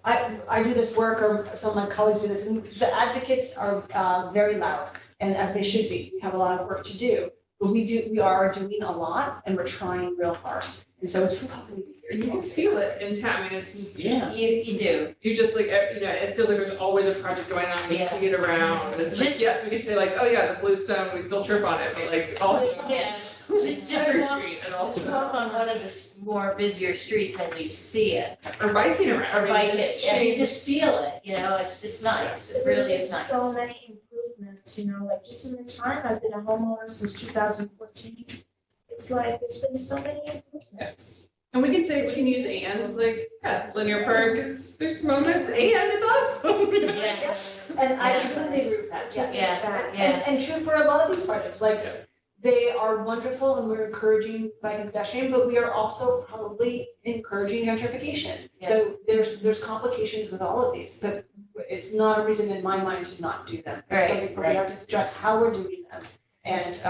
I do this work, or some of my colleagues do this, and the advocates are very loud, and as they should be. We have a lot of work to do, but we are doing a lot, and we're trying real hard. And so it's lovely to be here. And you can feel it in town, I mean, it's, Yeah. You do. you just like, it feels like there's always a project going on, we Yeah. see it around, and like, Just- yes, we can say like, oh yeah, the Bluestone, we still trip on it, but like also. Yes. Every street and Just also, walk on one of the more busier streets and you see it, or biking around, I or mean, bike it's it, and you changed. just feel it, it's nice, it really is nice. So many improvements, like just in the time I've been a homeowner since 2014. It's like, there's been so many improvements. And we can say, we can use and, like, yeah, linear park is, there's moments, and it's awesome. Yeah. And I Yeah. completely agree with that, yes. Yeah, yeah. And true for a lot of these projects, like, they are wonderful and we're encouraging bike and pedestrian, but we are also probably encouraging gentrification. So there's complications with all of these, but it's not a reason in my mind to not do them. It's Right, something where we have to address how we're doing them. And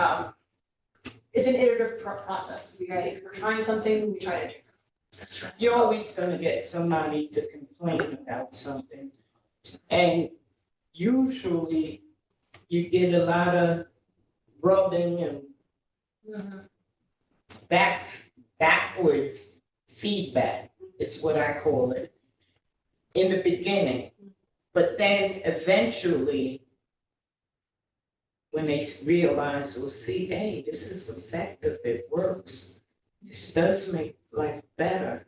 it's an iterative process. We're trying something, we try to do. You're always gonna get somebody to complain about something. And usually you get a lot of rubbing and backwards feedback is what I call it in the beginning. But then eventually, when they realize, well, see, hey, this is effective, it works. This does make life better.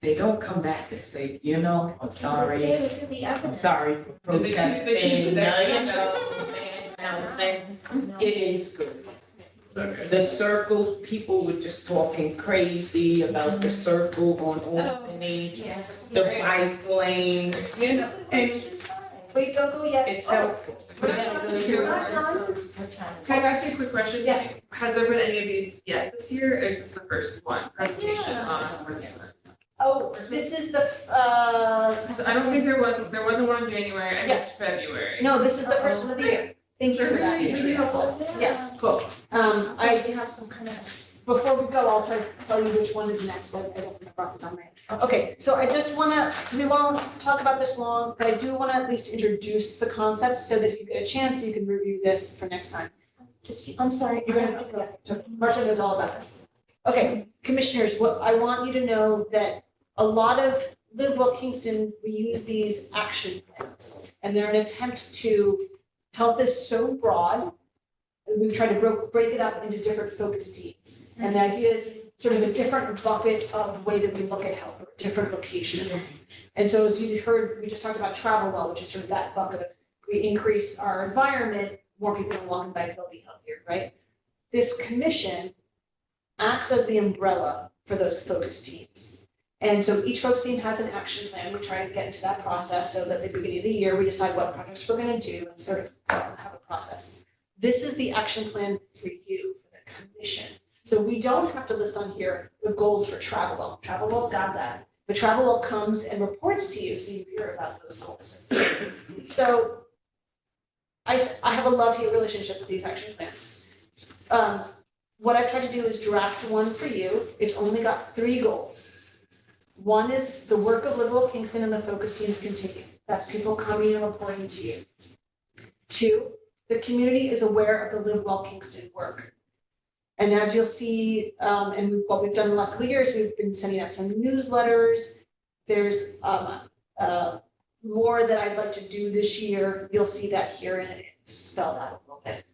They don't come back and say, you know, I'm sorry. I'm sorry for protesting, it is good. The circle, people were just talking crazy about the circle on Albany, the bike lanes, you know, and Wait, don't go yet. it's helpful. We're not done. Can I ask you a quick question? Yeah. Has there been any of these yet this year, or is this the first one, presentation on? Oh, this is the, 'Cause I don't think there wasn't one in January, I guess February. no, this is the first one of the year. Thank you for that. Really helpful. Yes, cool. I have some kind of, before we go, I'll try to tell you which one is next. I don't remember off the top of my head. Okay, so I just wanna, we won't talk about this long, but I do wanna at least introduce the concept so that if you get a chance, you can review this for next time. I'm sorry, You're gonna, yeah, so Marcia knows all about this. Okay, commissioners, what I want you to know that a lot of Live Well Kingston, we use these action plans. And they're an attempt to, health is so broad, and we try to break it up into different focus teams. And the idea is sort of a different bucket of way that we look at health, or a different location. And so as you heard, we just talked about travel well, which is sort of that bucket of, we increase our environment, more people will walk and bike, they'll be healthier, right? This commission acts as the umbrella for those focus teams. And so each focus team has an action plan. We try to get into that process so that at the beginning of the year, we decide what projects we're gonna do and sort of have a process. This is the action plan for you, for the commission. So we don't have to list on here the goals for Travelwell. Travelwell's got that. But Travelwell comes and reports to you, so you hear about those goals. So I have a love-hate relationship with these action plans. What I've tried to do is draft one for you. It's only got 3 goals. One is the work of Live Well Kingston and the focus teams continue. That's people coming and reporting to you. 2, the community is aware of the Live Well Kingston work. And as you'll see, what we've done in the last couple of years, we've been sending out some newsletters. There's more that I'd like to do this year. You'll see that here and it's spelled out a little bit.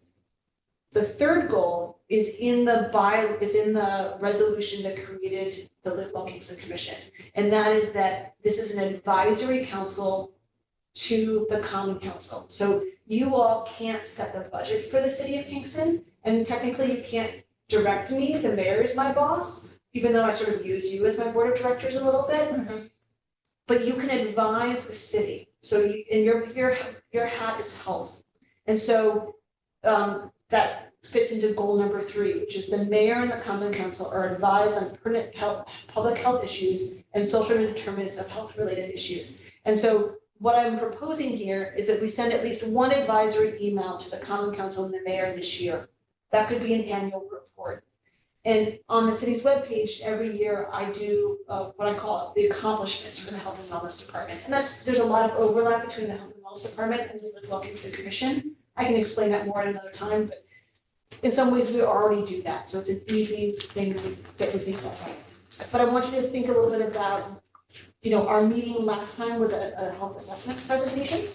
The 3rd goal is in the resolution that created the Live Well Kingston Commission. And that is that this is an advisory council to the common council. So you all can't set the budget for the city of Kingston, and technically you can't direct me, the mayor is my boss, even though I sort of use you as my board of directors a little bit. But you can advise the city, so your hat is health. And so that fits into goal number 3, which is the mayor and the common council are advised on pertinent public health issues and social determinants of health-related issues. And so what I'm proposing here is that we send at least one advisory email to the common council and the mayor this year. That could be an annual report. And on the city's webpage, every year I do what I call the accomplishments for the Health and Wellness Department. And there's a lot of overlap between the Health and Wellness Department and the Live Well Kingston Commission. I can explain that more at another time, but in some ways we already do that. So it's an easy thing that we think about. But I want you to think a little bit about, our meeting last time was a health assessment presentation.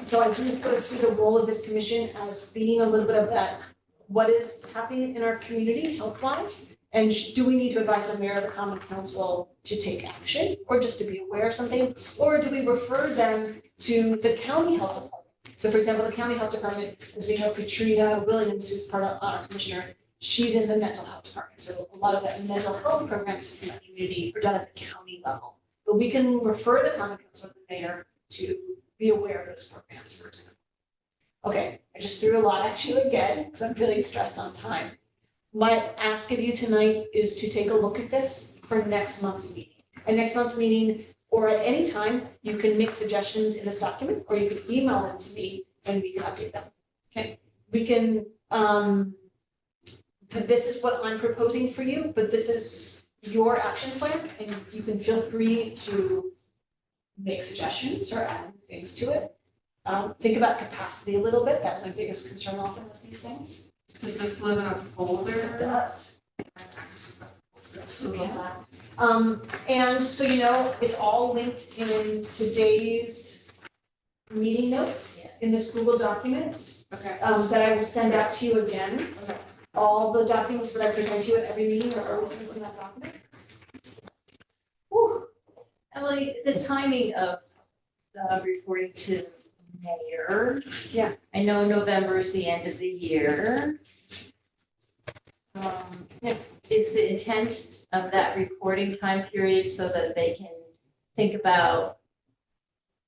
So I do sort of see the role of this commission as being a little bit of that, what is happening in our community health-wise? And do we need to advise the mayor of the common council to take action or just to be aware of something? Or do we refer them to the county health department? So for example, the county health department, as we know, Katrina Williams, who's part of our commissioner, she's in the mental health department, so a lot of the mental health programs in the community are done at the county level. But we can refer the common council of the mayor to be aware of those programs, for example. Okay, I just threw a lot at you again, because I'm feeling stressed on time. My ask of you tonight is to take a look at this for next month's meeting. At next month's meeting, or at any time, you can make suggestions in this document, or you can email them to me and we can update them. Okay, we can, this is what I'm proposing for you, but this is your action plan, and you can feel free to make suggestions or add things to it. Think about capacity a little bit, that's my biggest concern often with these things. Does this live in a folder? It does. Yes. Okay. And so, it's all linked in today's meeting notes in this Google document, Okay. that I will send out to you again. Okay. All the documents that I present to you at every meeting are always linked in that document. Whew. Emily, the timing of the reporting to the mayor. Yeah. I know November is the end of the year. Yeah. Is the intent of that reporting time period so that they can think about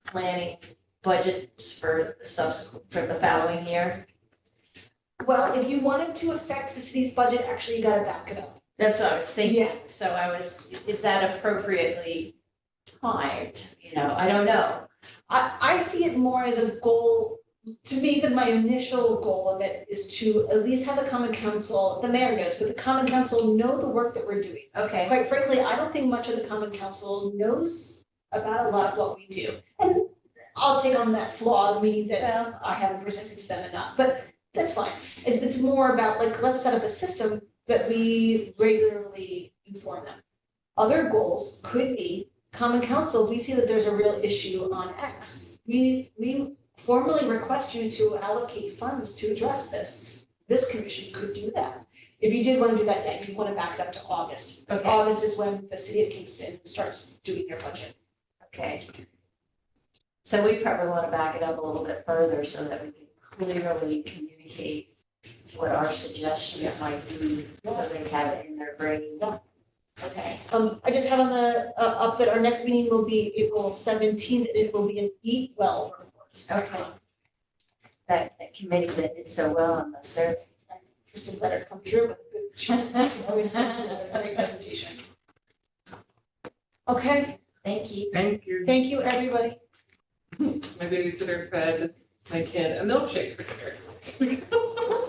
planning budgets for the following year? Well, if you wanted to affect the city's budget, actually, you gotta back it up. That's what I was thinking. Yeah. So is that appropriately timed? I don't know. I see it more as a goal, to me, that my initial goal of it is to at least have the common council, the mayor knows, but the common council know the work that we're doing. Okay. Quite frankly, I don't think much of the common council knows about a lot of what we do. And I'll take on that flaw, meaning that I haven't presented to them enough, but that's fine. It's more about let's set up a system that we regularly inform them. Other goals could be common council, we see that there's a real issue on X. We formally request you to allocate funds to address this. This commission could do that. If you did want to do that, then you want to back it up to August. Okay. August is when the city of Kingston starts doing their budget. Okay. So we probably want to back it up a little bit further so that we can clearly communicate what our suggestions might be, so they have it in their brain. Okay. I just have on the up that our next meeting will be April 17th, and it will be an Eat Well report. Okay. That committee that did so well on the survey. For some letter to come through with a good, always has another great presentation. Okay, Thank you. Thank you. thank you, everybody. My babysitter fed my kid a milkshake for dinner.